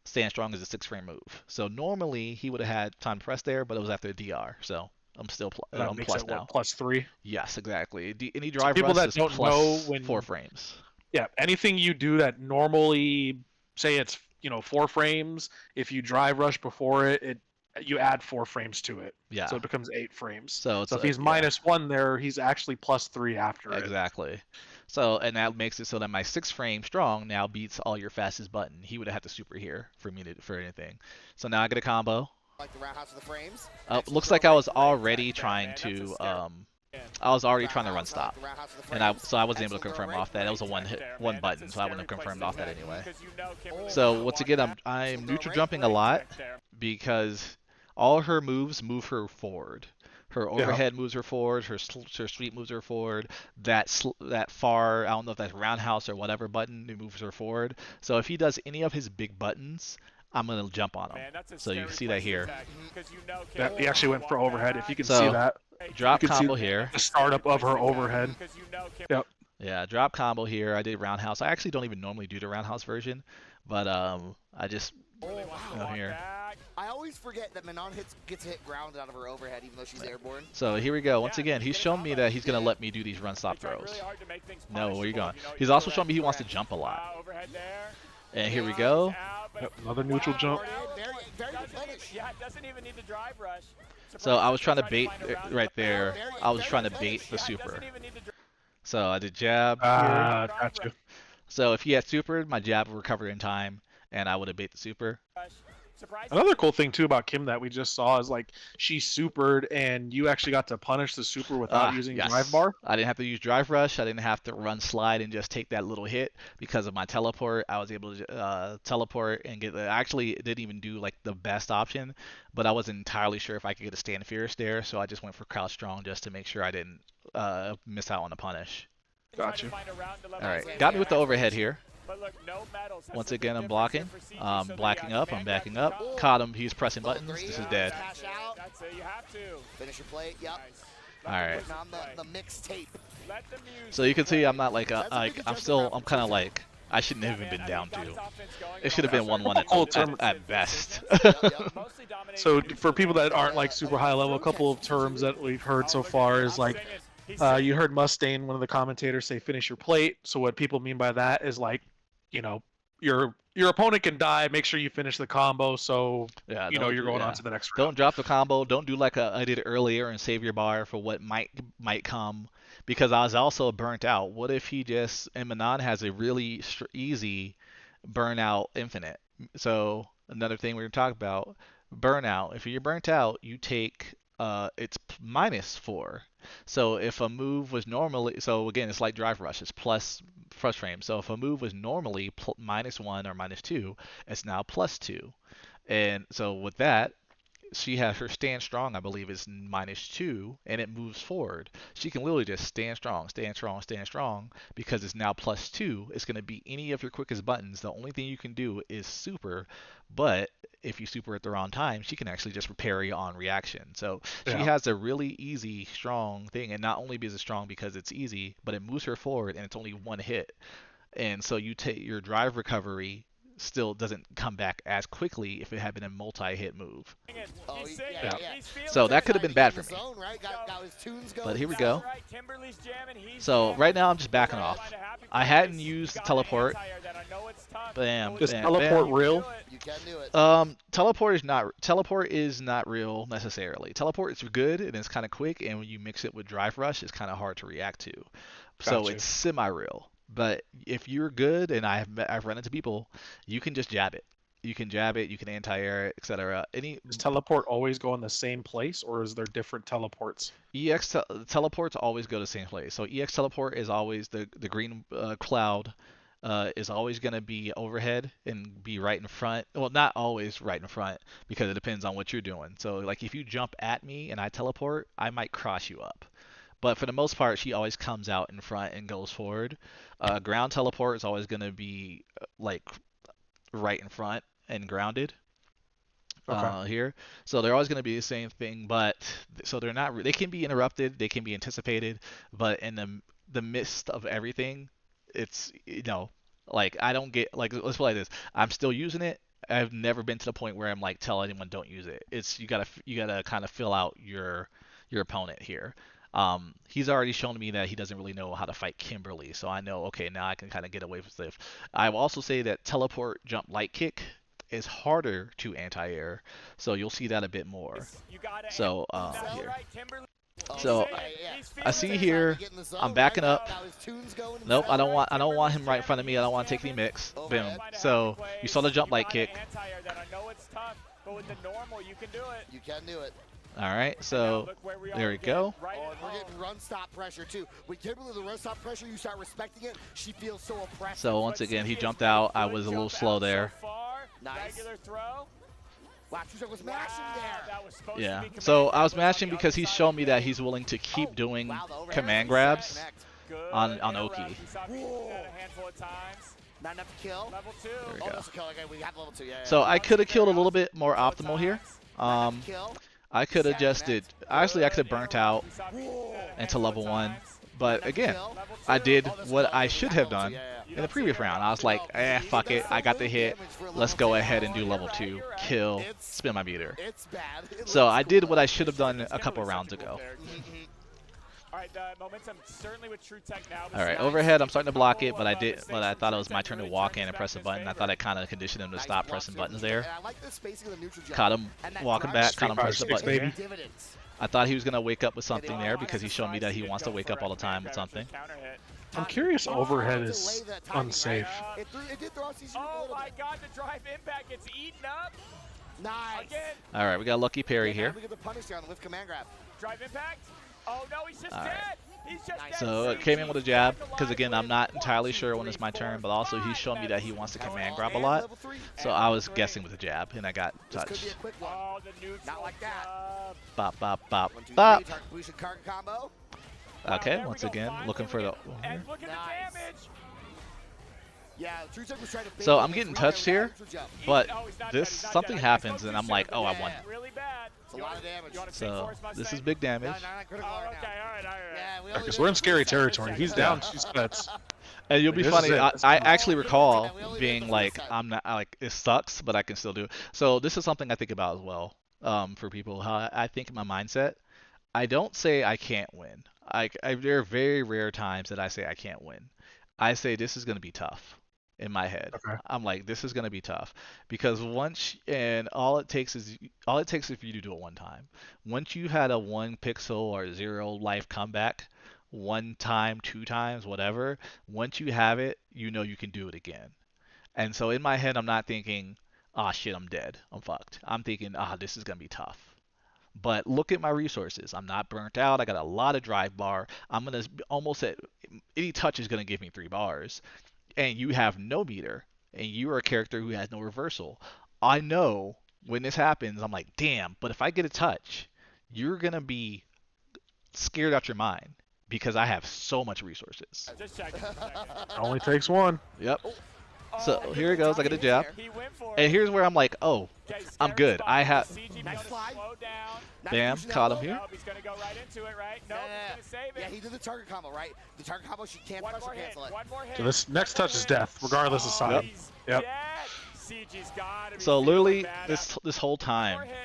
Stand strong is a 6-frame move. So normally he would have had time to press there, but it was after a DR. So I'm still that I'm makes plus it now. +3. Yes, exactly. Any drive people rush that is don't plus know when- 4 frames. Yeah, anything you do that normally say it's 4 frames, if you drive rush before it you add 4 frames to it. Yeah. So it becomes 8 frames. So if he's -1 there, he's actually +3 after it. Exactly. So, and that makes it so that my 6-frame strong now beats all your fastest button. He would have had to super here for anything. So now I get a combo. Like the roundhouse with the frames. Looks like I was already trying to run stop, and I wasn't able to confirm off that. It was a one button, so I wouldn't have confirmed off that anyway. So once again, I'm neutral jumping a lot because all her moves move her forward. Her overhead moves her forward. Her sweep moves her forward. That far, I don't know if that's roundhouse or whatever button, it moves her forward. So if he does any of his big buttons, I'm gonna jump on him. So you can see that here. He actually went for overhead. If you can So, see that. Drop You can see combo here. The startup of her overhead. Yep. Yeah, drop combo here. I did roundhouse. I actually don't even normally do the roundhouse version, but I just here. I always forget that Manon gets hit grounded out of her overhead even though she's airborne. So here we go. Once again, he's shown me that he's gonna let me do these run stop throws. No, where you going? He's also shown me he wants to jump a lot. And here we go. Yep, another neutral jump. Very good finish. Yeah, it doesn't even need to drive rush. So I was trying to bait right there. I was trying to bait the super. So I did jab here. Gotcha. So if he had supered, my jab would recover in time, and I would have bait the super. Another cool thing too about Kim that we just saw is like she supered and you actually got to punish the super without using Yes. drive bar. I didn't have to use drive rush. I didn't have to run slide and just take that little hit because of my teleport. I was able to teleport and get. Actually, it didn't even do like the best option, but I wasn't entirely sure if I could get a stand fierce there, so I just went for crouch strong just to make sure I didn't miss out on the punish. Gotcha. All right, got me with the overhead here. But look, no medals. That's Once a again, big I'm blocking. difference here for CG, so Blacking they up. got I'm Vanguard backing to up. come. Caught him. He's pressing buttons. This is dead. Cash out. That's it. You have to. Finish your plate. Yep. Nice. All right. Now the mixtape. Let the music So you can see I'm not like That's a big I'm kind of like I shouldn't have even been down two. It should have been 1-1 Cool term. at best. So for people that aren't like super high level, a couple of terms that we've heard so far is like you heard Mustaine, one of the commentators, say finish your plate. So what people mean by that is like, you know, your opponent can die. Make sure you finish the combo. So Yeah, you're going on to the next round. Don't drop the combo. Don't do like I did earlier and save your bar for what might come, because I was also burnt out. What if he just and Manon has a really easy burnout infinite? So another thing we're gonna talk about burnout. If you're burnt out, you take it's -4. So if a move was normally, so again, it's like drive rush, it's plus first frame. So if a move was normally -1 or -2, it's now +2. And so with that, she has her stand strong, I believe, is -2, and it moves forward. She can literally just stand strong, stand strong, stand strong, because it's now +2. It's going to be any of your quickest buttons. The only thing you can do is super, but if you super at the wrong time, she can actually just parry on reaction. So she has a really easy, strong thing, and not only is it strong because it's easy, but it moves her forward, and it's only one hit. And so you take your drive recovery still doesn't come back as quickly if it had been a multi-hit move. So that could have been bad for me. But here we go. So right now I'm just backing off. I hadn't used the teleport. Bam. Is bam, teleport bam. real? You can do it. Teleport is not real necessarily. Teleport is good and it's kind of quick, and when you mix it with drive rush, it's kind of hard to react to. So Gotcha. it's semi-real. But if you're good, and I've run into people, you can just jab it. You can jab it, you can anti-air it, etc. Does teleport always go in the same place, or is there different teleports? Teleports always go to the same place. So EX teleport is always the green cloud is always going to be overhead and be right in front. Well, not always right in front, because it depends on what you're doing. So like if you jump at me and I teleport, I might cross you up. But for the most part, she always comes out in front and goes forward. Ground teleport is always going to be like right in front and grounded here. So they're always going to be the same thing, but so they're not. They can be interrupted, they can be anticipated, but in the midst of everything, it's like I don't get like let's play this. I'm still using it. I've never been to the point where I'm like tell anyone don't use it. It's you gotta kind of fill out your opponent here. He's already shown me that he doesn't really know how to fight Kimberly, so I know, okay, now I can kind of get away with this. I will also say that teleport jump light kick is harder to anti-air, so you'll see that a bit more. So here. So I see here, I'm backing up. Nope, I don't want him right in front of me. I don't want to take the mix. Boom. So you saw the jump light kick. You can do it. All right, so there we go. Oh, and we're getting run stop pressure too. When Kimberly the run stop pressure, you start respecting it. She feels so oppressed. So once again, he jumped out. I was a little slow there. Nice. Wow, Chuseok was mashing there. Yeah. So I was mashing because he's shown me that he's willing to keep doing command grabs on Oki. Not enough to kill. Level 2. There we go. Almost a kill. Okay, we have level 2. Yeah. So I could have killed a little bit more optimal here. Kill. I could have just did. Actually, I could have burnt out into level 1. But again, I did what I should have done in the previous round. I was like, fuck it. I got the hit. Let's go ahead and do level 2. Kill. Spin my meter. It's bad. So I did what I should have done a couple rounds ago. All right, overhead. I'm starting to block it, but I thought it was my turn to walk in and press a button. I thought I kind of conditioned him to stop pressing buttons there. Caught him walking back. Caught him pressing the button. I thought he was gonna wake up with something there because he showed me that he wants to wake up all the time with something. I'm curious. Overhead is unsafe. It did throw off CG a Oh little my bit. God, the drive impact gets eaten up. Nice. Again, All right, we got lucky parry here. We get the punish there on the lift command grab. drive impact. Oh no, he's just All dead. right. He's just dead. So it came in with a jab because again, I'm not entirely sure when it's my turn, but also he's shown me that he wants to command grab a lot. So I was guessing with a jab and I got This could be a touched. quick one. Oh, the neutral Not like that. jab. Bop, bop, bop, 1, 2, 3, bop. target boost and target combo. Okay, There we once go. again, Finally looking for we the. get- And look at Nice. the damage. Yeah, True Tech was trying to bait So him I'm with getting three touched there, here, neutral jump. but Oh, he's not this dead, he's not something dead. I happens spoke and too I'm soon. like, oh, I Yeah. won. Really bad. It's a lot of damage. You want to take So Force this is Mustang? big damage. Not critical Oh, right okay, now. all right. Yeah, we Because only we're in did scary 3 seconds. territory. He's down 2 sets. And you'll be This funny. is it. I actually Oh, recall we only did being the like, first I'm not like it sucks, but I can still do it. So this is something I think about as well. For people, how I think in my mindset. I don't say I can't win. There are very rare times that I say I can't win. I say this is going to be tough in my head. Okay. I'm like, this is going to be tough because all it takes is for you to do it one time. Once you had a 1 pixel or 0 life comeback, 1 time, 2 times, whatever, once you have it, you know you can do it again. And so in my head, I'm not thinking, ah, shit, I'm dead. I'm fucked. I'm thinking, this is going to be tough. But look at my resources. I'm not burnt out. I got a lot of drive bar. I'm going to almost at any touch is going to give me 3 bars. And you have no meter. And you are a character who has no reversal. I know when this happens, I'm like, damn, but if I get a touch, you're going to be scared out your mind because I have so much resources. Just checking. It only takes one. Yep. So here it goes. I get a jab. He went for And it. here's where I'm like, oh, Okay, I'm scary good. spot. I have. CG Nice gonna slide. slow down. Nice Bam, pushing caught him elbow. here. Nope, he's gonna go right into it, right? Nope, he's gonna save it. Yeah, he did the target combo, right? The target combo, she can't One pressure more hit. cancel it. One more hit. So this next touch is hit. death, regardless of side. He's Yep. dead. CG's gotta be So feeling literally bad. this whole One time, more hit.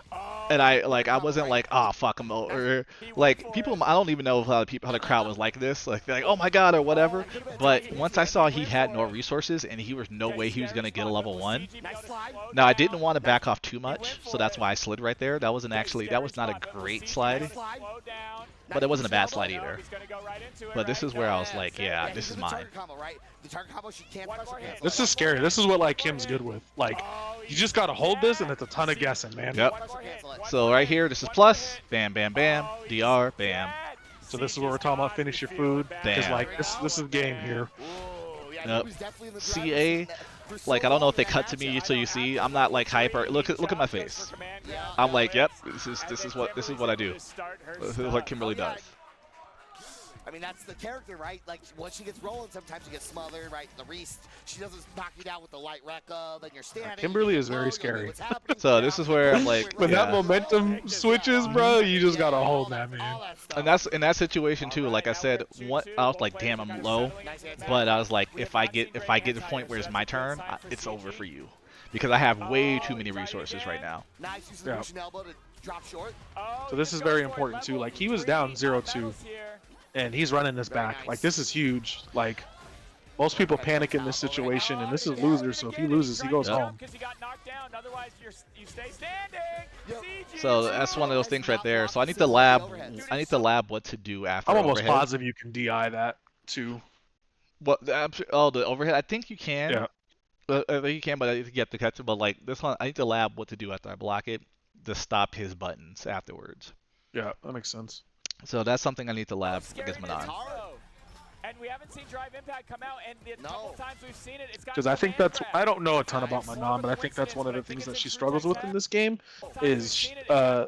Oh, and I combo, wasn't right? like, ah, fuck him, or He went like for people. it. I don't even know how the crowd was like this, like they're like, oh my god, or whatever. But once I saw he had no resources and he was no way he was gonna get a level 1. Nice slide. Now I didn't want to back off too much, so that's why I slid right there. That was not a great slide, but it wasn't a bad slide either. But this is where I was like, yeah, this is mine. The target combo, she can't pressure cancel This it. is scary. This is what like Kim's good with. Like, you just gotta hold this, and it's a ton of guessing, man. Yep. So right here, this is plus, bam, bam, bam, DR, bam. So this is where we're talking about finish your food. Because Damn. like this is game here. Ooh, yeah, Yep. he was definitely in the CA, driver's seat for like so I don't know long if they in that cut to me matchup. so you see. I'm not like hyper. Look at my face. I'm like, yep, this is what I do. This is what Kimberly does. I mean, that's the character, right? Like, once she gets rolling, sometimes you get smothered, right? The Reese, she doesn't knock you down with the light wreck of, and you're standing. Kimberly you is get very low, you scary. don't know what's happening. So this is where I'm like, When yeah. that momentum switches, bro, you just gotta hold that, man. All that stuff. And that's in that situation too. Like I said, I was like, damn, I'm low. But I was like, if I get to the point where it's my turn, it's over for you, because I have way too many resources right now. Nice use of the Yeah. Lucian elbow to drop short. So this is very important too. Like he was down 0-2, and he's running this Very back. nice. Like this is huge. Like most people panic in this situation, and this is loser. So if he loses, he goes Yep. home. Because he got knocked down. Otherwise, you stay standing. Yep. CG. So that's one of those things right there. So I need to lab what to do after I'm almost overhead. positive you can DI that too. What? The overhead. I think you can. Yeah. I think you can, but you have to catch it. But like this one, I need to lab what to do after I block it to stop his buttons afterwards. Yeah, that makes sense. So that's something I need to lab Scary against minutes, Manon. though. And we haven't seen Drive Impact come out, and the couple times we've seen it, it's got. Because I think that's I don't know a ton about Manon, but I think that's one of the things that she struggles with in this game is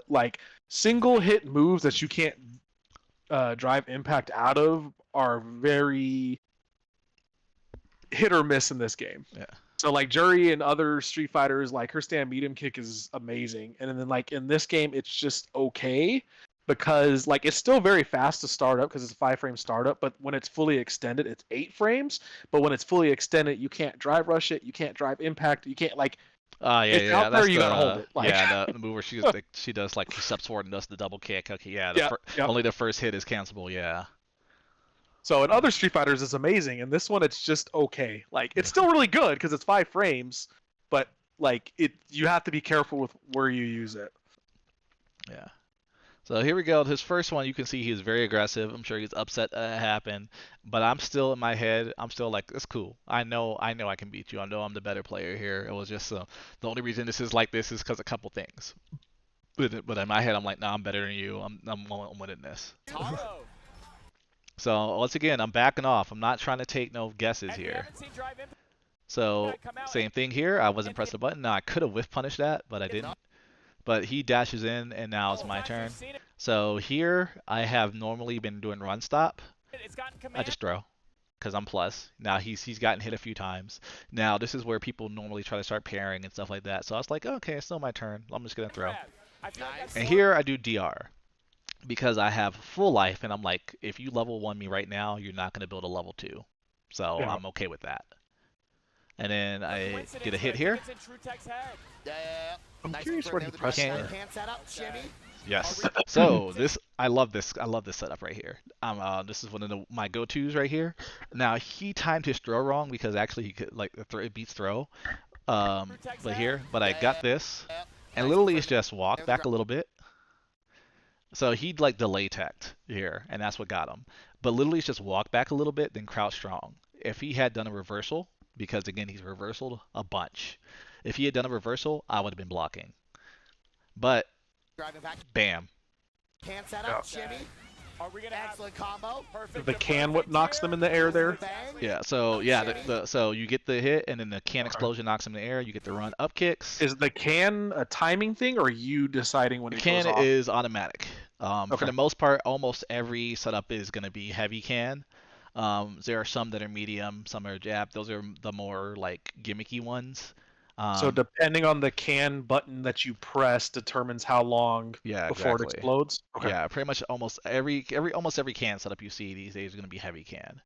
like single hit moves that you can't drive impact out of are very hit or miss in this game. Yeah. So like Jury and other Street Fighters, like her stand medium kick is amazing, and then like in this game it's just okay because like it's still very fast to start up because it's a 5-frame startup, but when it's fully extended it's 8 frames. But when it's fully extended, you can't drive rush it, you can't drive impact, you can't like. Yeah, It's yeah, out there, that's you the, gotta hold it, like- yeah, the move where she does like she steps forward and does the double kick. Okay, yeah, Yep. only the first hit is cancelable. Yeah. So in other Street Fighters it's amazing, and this one it's just okay. Like it's still really good because it's 5 frames, but like you have to be careful with where you use it. Yeah. So here we go. His first one, you can see he was very aggressive. I'm sure he's upset that it happened, but I'm still in my head. I'm still like, it's cool. I know I can beat you. I know I'm the better player here. It was just the only reason this is like this is because a couple things. But in my head, I'm like, nah, I'm better than you. I'm winning this. Taro. So once again, I'm backing off. I'm not trying to take no guesses And we here. haven't seen Drive Impact So come out same thing here. I wasn't pressing the button. Now I could have whiff punished that, but I didn't. But he dashes in, and now it's my turn. So here I have normally been doing run stop. It's gotten I command. just throw because I'm plus. Now he's gotten hit a few times. Now this is where people normally try to start pairing and stuff like that. So I was like, okay, it's still my turn. I'm just gonna throw. I feel like that's And smart. here I do DR because I have full life, and I'm like, if you level 1 me right now, you're not gonna build a level 2. So Yeah. I'm okay with that. And then I Coincidence, get a but hit I here. think it's in True Tech's head. Yeah. I'm Nice curious confirm what there he with the pressed right there. hand setup, shimmy. Yes. So I love this setup right here. This is one of my go-tos right here. Now he timed his throw wrong because actually he could like it beats throw. But I got this, and literally it's just walk back a little bit. So he'd like delay tech here, and that's what got him. But literally it's just walk back a little bit, then crouch strong. If he had done a reversal, because again he's reversaled a bunch. If he had done a reversal, I would have been blocking. But Driving back. bam. Hand setup, shimmy. Are we gonna have Excellent combo. perfect? The can what knocks them in the air there. Bang. Yeah, so yeah, so you get the hit, and then the can explosion knocks him in the air. You get the run up kicks. Is the can a timing thing, or are you deciding when The it can goes off? is automatic. For Okay. the most part, almost every setup is going to be heavy can. There are some that are medium, some are jab. Those are the more like gimmicky ones. So depending on the can button that you press determines how long Yeah, before it exactly. explodes. Okay. Yeah, pretty much almost every can setup you see these days is going to be heavy can.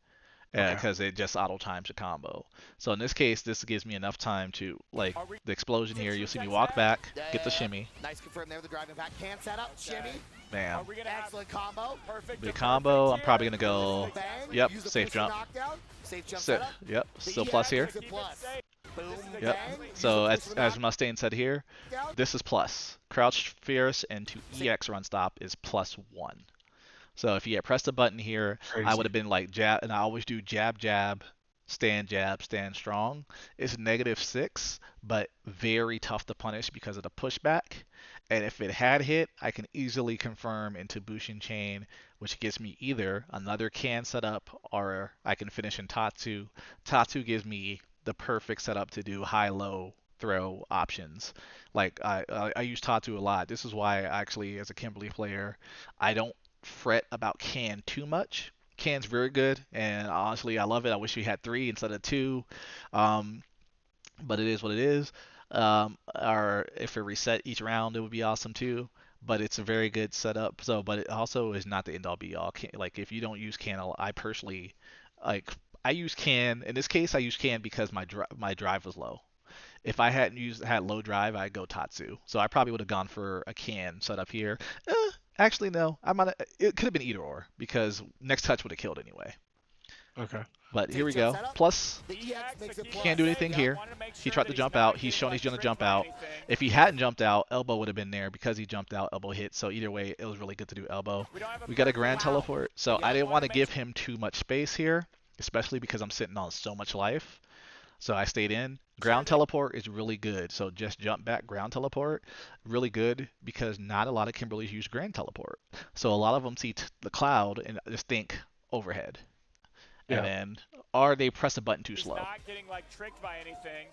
Okay. Because it just auto times a combo. So in this case, this gives me enough time to like the explosion here. You'll see me walk back, get the shimmy, Nice confirm there with the driving back. Hand setup, shimmy. bam. Are we gonna have Excellent combo. perfect? Big combo. I'm probably gonna go. Bang. Yep, Use the safe booster jump. Knockdown. Safe jump So, setup. yep, The still EX plus here. is a plus. Boom. Yep. Bang. Use So the as booster Mustaine said here, knockdown. this is plus. Crouch fierce and to EX run stop is +1. So if you had pressed the button here, Crazy. I would have been like jab, and I always do jab, stand strong. It's -6, but very tough to punish because of the pushback. And if it had hit, I can easily confirm into Bushin Chain, which gives me either another can setup or I can finish in Tatsu. Tatsu gives me the perfect setup to do high-low throw options. Like I use Tatsu a lot. This is why actually as a Kimberly player, I don't fret about can too much. Can's very good, and honestly, I love it. I wish we had 3 instead of 2, but it is what it is. Or if it reset each round, it would be awesome too. But it's a very good setup. So, but it also is not the end all be all. Like if you don't use can, I personally like I use can. In this case, I use can because my drive was low. If I hadn't had low drive, I'd go Tatsu. So I probably would have gone for a can setup here. Actually, no. It could have been either or because next touch would have killed anyway. Okay. But here we go. Plus, The EX makes it plus. can't do anything here. He tried to jump out. He's shown he's going to jump out. If he hadn't jumped out, elbow would have been there. Because he jumped out, elbow hit. So either way, it was really good to do elbow. We got a grand teleport. So I didn't want to give him too much space here, especially because I'm sitting on so much life. So I stayed in. Ground teleport is really good. So just jump back, ground teleport, really good because not a lot of Kimberlys use ground teleport. So a lot of them see the cloud and just think overhead. Yeah. And then, or they press the button too He's slow. not getting like tricked by anything.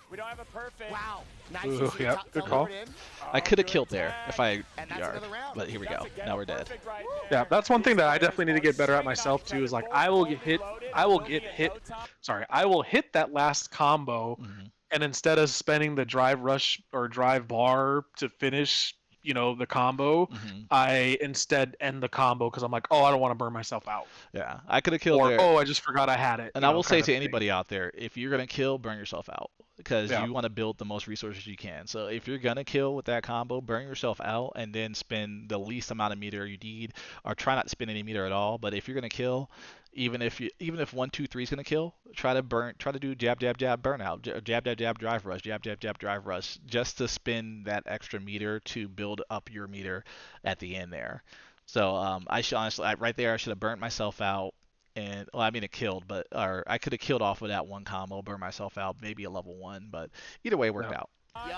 We don't have a perfect. Wow. Nice. Ooh, You see the yep, top good teleport call. in. I could have Good killed there if I And that's DR'd, another round. but here we That's go. again Now we're dead. perfect right Yeah, there. that's one thing that I These definitely need to get better at myself too. Is like I will get hit. I will hit that last combo, Mhm. and instead of spending the drive rush or drive bar to finish, the combo, Mhm. I instead end the combo because I'm like, oh, I don't want to burn myself out, Yeah, I could have killed or there. oh, I just forgot I had it. And I will say kind of to thing. anybody out there, if you're gonna kill, burn yourself out. because Yeah. you want to build the most resources you can. So if you're gonna kill with that combo, burn yourself out and then spend the least amount of meter you need, or try not to spend any meter at all. But if you're gonna kill, even if 1, 2, 3 is gonna kill, try to do jab jab jab burnout, jab jab jab drive rush, jab jab jab drive rush, just to spend that extra meter to build up your meter at the end there. So I should honestly, right there, I should have burnt myself out. And well, I mean it killed, but or I could have killed off with that one combo, burn myself out, maybe a level 1, but either way it worked Yeah. out.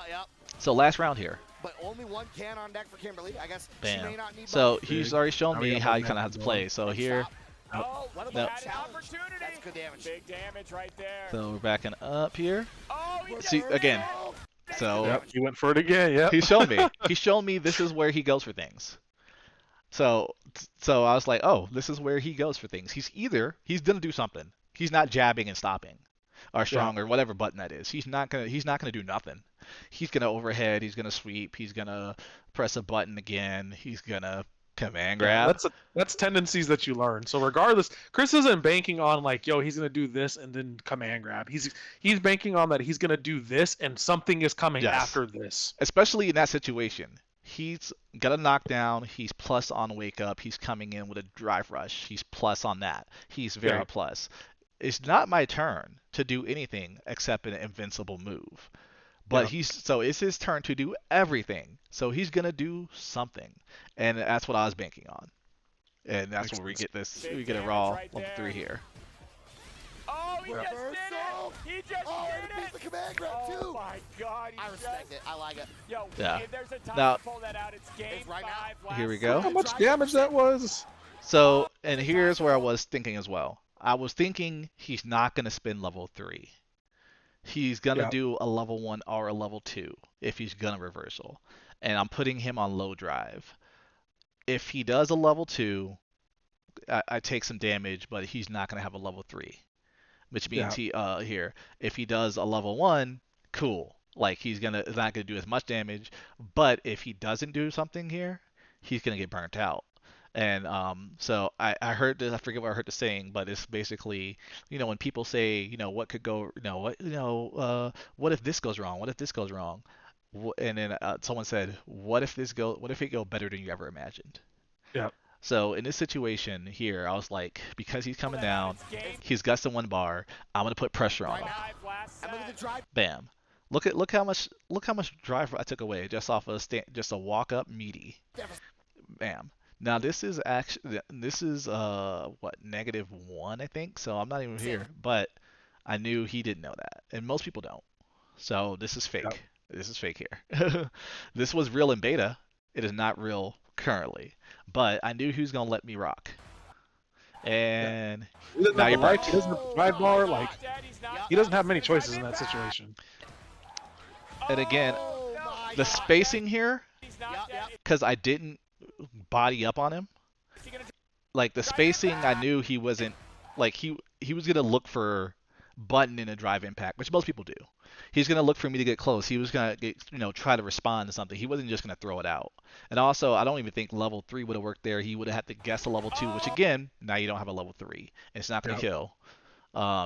Yeah. So last round here, But only one can on deck for Kimberly. I guess she bam. may not need So both. he's already shown Now we me got how the you kind of next have to one. play. So here, Oh, What No. about had an challenge? opportunity. That's good damage. Big damage right there. so we're backing up here. Oh, he See, just again, nailed. So Yep, he went for it again. Yep. he's shown me. He's shown me this is where he goes for things. So I was like, oh, this is where he goes for things. He's gonna do something. He's not jabbing and stopping, or strong, or whatever button that is. He's not gonna do nothing. He's gonna overhead. He's gonna sweep. He's gonna press a button again. He's gonna command grab. That's tendencies that you learn. So regardless, Chris isn't banking on like, yo, he's gonna do this and then command grab. He's banking on that he's gonna do this and something is coming Yes. after this. Especially in that situation. He's got a knockdown. He's plus on wake up. He's coming in with a drive rush. He's plus on that. He's very Yeah. plus. It's not my turn to do anything except an invincible move. But Yeah. it's his turn to do everything. So he's gonna do something. And that's what I was banking on. And that's Makes where we sense. get this. Big We get a damage raw right level there. 3 here. Oh, he just did Reversal. it. He just Oh, did and it beats the it. command grab Oh too. my God. I respect it. I like it. Yo, Yeah. if there's a time Now- to pull that out, it's game It's right now. 5. Last Here we go. How round. much damage that was? So, and here's where I was thinking as well. I was thinking he's not going to spend level 3. He's going to Yeah. do a level 1 or a level 2 if he's going to reversal. And I'm putting him on low drive. If he does a level 2, I take some damage, but he's not going to have a level 3. Which means here, if he does a level 1, cool. Like it's not going to do as much damage, but if he doesn't do something here, he's going to get burnt out. And so I heard this, I forget what I heard the saying, but it's basically, when people say, what could go, what if this goes wrong? What if this goes wrong? And then someone said, what if it go better than you ever imagined? Yeah. So in this situation here, I was like, because he's coming down, It's game he's got the 1 bar, I'm gonna put pressure on Right him. now. 5. Last And look at set. the drive. Bam. Look how much drive I took away just off of just a walk up meaty. Bam. Now this is actually what, -1 I think. So I'm not even here, but I knew he didn't know that, and most people don't. So this is fake. Yep. This is fake here. This was real in beta. It is not real currently, but I knew he was gonna let me rock. And He doesn't Now have you're a life, burnt. he doesn't have a drive bar, like He's not he doesn't have many dead. choices in that situation. and again, Oh my the God. spacing here, He's not Yep, dead. yep. because I didn't body up on him. Is he gonna Like the spacing, I knew he wasn't like he was gonna look for button in a drive impact, which most people do. He's gonna look for me to get close. He was gonna try to respond to something. He wasn't just gonna throw it out. And also, I don't even think level 3 would have worked there. He would have had to guess a level 2, which again, now you don't have a level 3. It's not gonna Yep. kill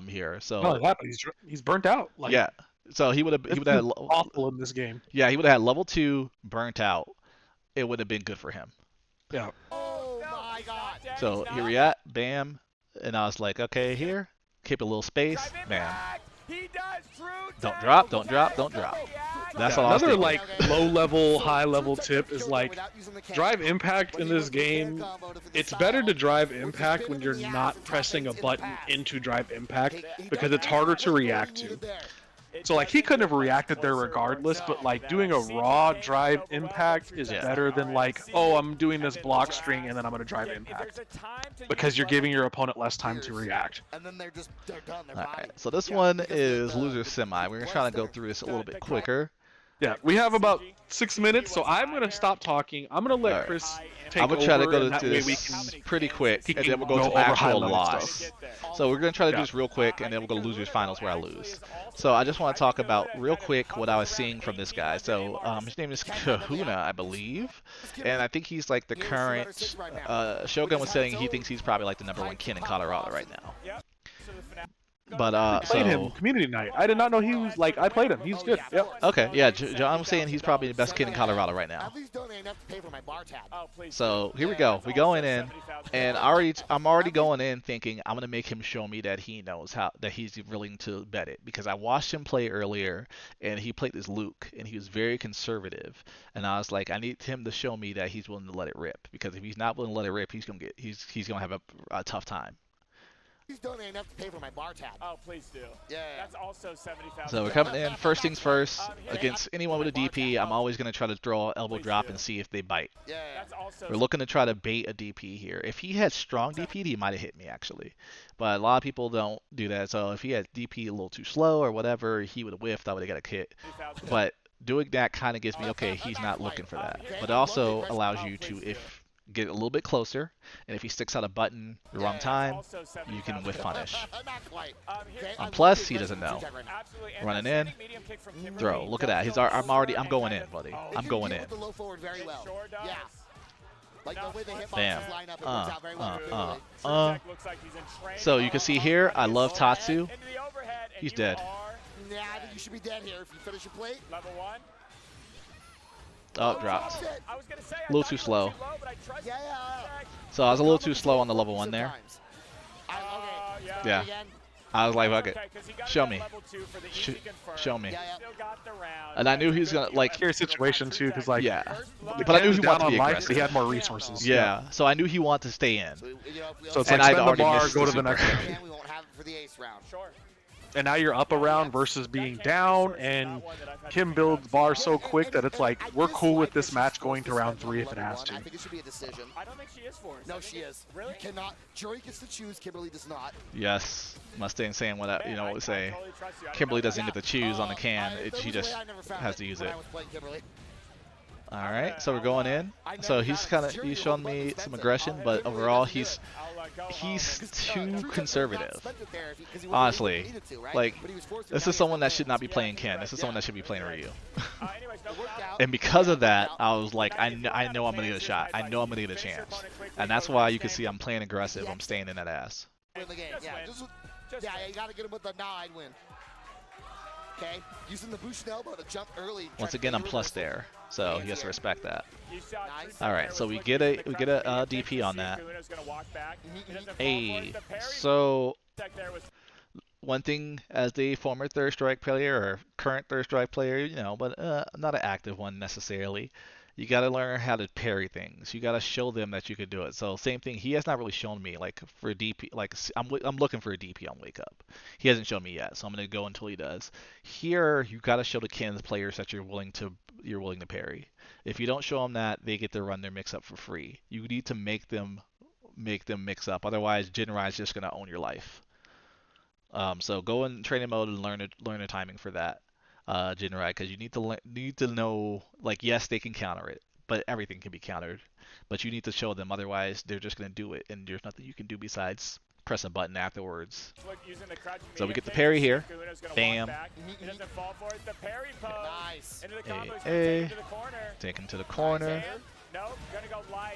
here. So Not only that, but he's burnt out. Like, yeah. So he would have this had is awful in this game. yeah, he would have had level 2 burnt out. It would have been good for him. Yeah. Oh No, my he's God. not dead. So He's here not we dead. at, bam, and I was like, okay, here, keep a little space, Drive bam. impact. He does true Don't damage. drop, don't drop, don't drop. That's Yeah, all I was another thinking. like low level, high level tip is like drive impact in this game. It's better to drive impact when you're not pressing a button into drive impact because it's harder to react to. So like he couldn't have reacted there regardless, but like doing a raw drive impact is Yeah. better than like, oh, I'm doing this block string and then I'm gonna drive impact because you're giving your opponent less time to react. And then they're done. They're Alright, fine. so this one is loser semi. We're gonna try to go through this a little bit quicker. Yeah, we have about 6 minutes, so I'm gonna stop talking. I'm gonna let Alright. Chris take I'm gonna try to over, go and to that way we this can. pretty quick, he and can then we'll go go to over actual high-level loss. stuff. So we're gonna try to do Yeah. this real quick, and then we'll go to losers finals where I lose. So I just want to talk about real quick what I was seeing from this guy. So his name is Kahuna, I believe, and I think he's like the current. Shogun was saying he thinks he's probably like the #1 kin in Colorado right now. But Played him so community night. I did not know he was like I played him. He's good. Yep. okay, yeah, John was saying he's probably the best kid in Colorado right now. At least donate enough to pay for my bar tab. Oh, please. So here we go. We going in, and I'm already going in thinking I'm gonna make him show me that he knows that he's willing to bet it, because I watched him play earlier, and he played this Luke, and he was very conservative, and I was like, I need him to show me that he's willing to let it rip, because if he's not willing to let it rip, he's gonna have a tough time. Please donate enough to pay for my bar tab. Oh, please do. Yeah. That's also 70,000. So we're coming in. First things first, against anyone with a DP, I'm always going to try to throw an elbow drop and see if they bite. Yeah. That's also. We're looking to try to bait a DP here. If he had strong DP, he might have hit me, actually. But a lot of people don't do that. So if he had DP a little too slow or whatever, he would have whiffed. I would have got a hit. But doing that kind of gives me, okay, he's not looking for that. But it also allows you to, get a little bit closer, and if he sticks out a button the wrong time, you can whiff punish. Plus, he doesn't know. Running in, throw. Look at that. I'm going in, buddy. I'm going in. Bam. So you can see here, I love Tatsu. He's dead. Nah, I think you should be dead here if you finish your plate. Level 1. Oh, dropped. A little too slow. Yeah. So I was a little too slow on the level 1 there. Yeah. I was like, fuck it. Show me. Show me. And I knew he was going to, like... Scary situation, too, because, like... Yeah. The But I knew he was wanted down to be on life, aggressive. but he had more resources. Yeah. So I knew he wanted to stay in. So it's And like I'd spend the already bar, missed go the to the next super. one. We won't have it for the ace round. Sure. And now you're up a round versus being down, and Kim builds bar so quick that it's like, we're cool with this match going to round 3 if it has to. I think it should be a decision. I don't think she is for us. No, she is. Really? You cannot. Jory gets to choose. Kimberly does not. Yes. Mustang saying what I, Man, would say. totally trust you. I don't Kimberly know. doesn't get to choose on the can. There She was a just way I never found has to use when it. I was playing Kimberly. All right. So we're going in. So he's he's showing me some aggression, but overall he's too conservative. Honestly, like, this is someone that should not be playing Ken. This is someone that should be playing Ryu. And because of that, I was like, I know I'm gonna get a shot. I know I'm gonna get a chance. And that's why you can see I'm playing aggressive. I'm staying in that ass. Win the game. Yeah, you gotta get him with a nod win. Okay, using the boost elbow to jump early. Once again, I'm plus there, so he has to respect that. Nice. All right, so we get a DP on that. Hey, so one thing as the former Third Strike player or current Third Strike player, but not an active one necessarily, you got to learn how to parry things. You got to show them that you could do it. So same thing. He has not really shown me, like, for a DP. Like, I'm looking for a DP on Wake Up. He hasn't shown me yet, so I'm gonna go until he does. Here, you got to show the Ken's players that you're willing to parry. If you don't show them that, they get to run their mix up for free. You need to make them mix up. Otherwise, Jinrai's just gonna own your life. So go in training mode and learn the timing for that. Jinrai, because you need to know, like, yes, they can counter it, but everything can be countered. But you need to show them, otherwise they're just gonna do it, and there's nothing you can do besides press a button afterwards. So we get the parry here. Bam. Nice. Hey. Taken to the corner.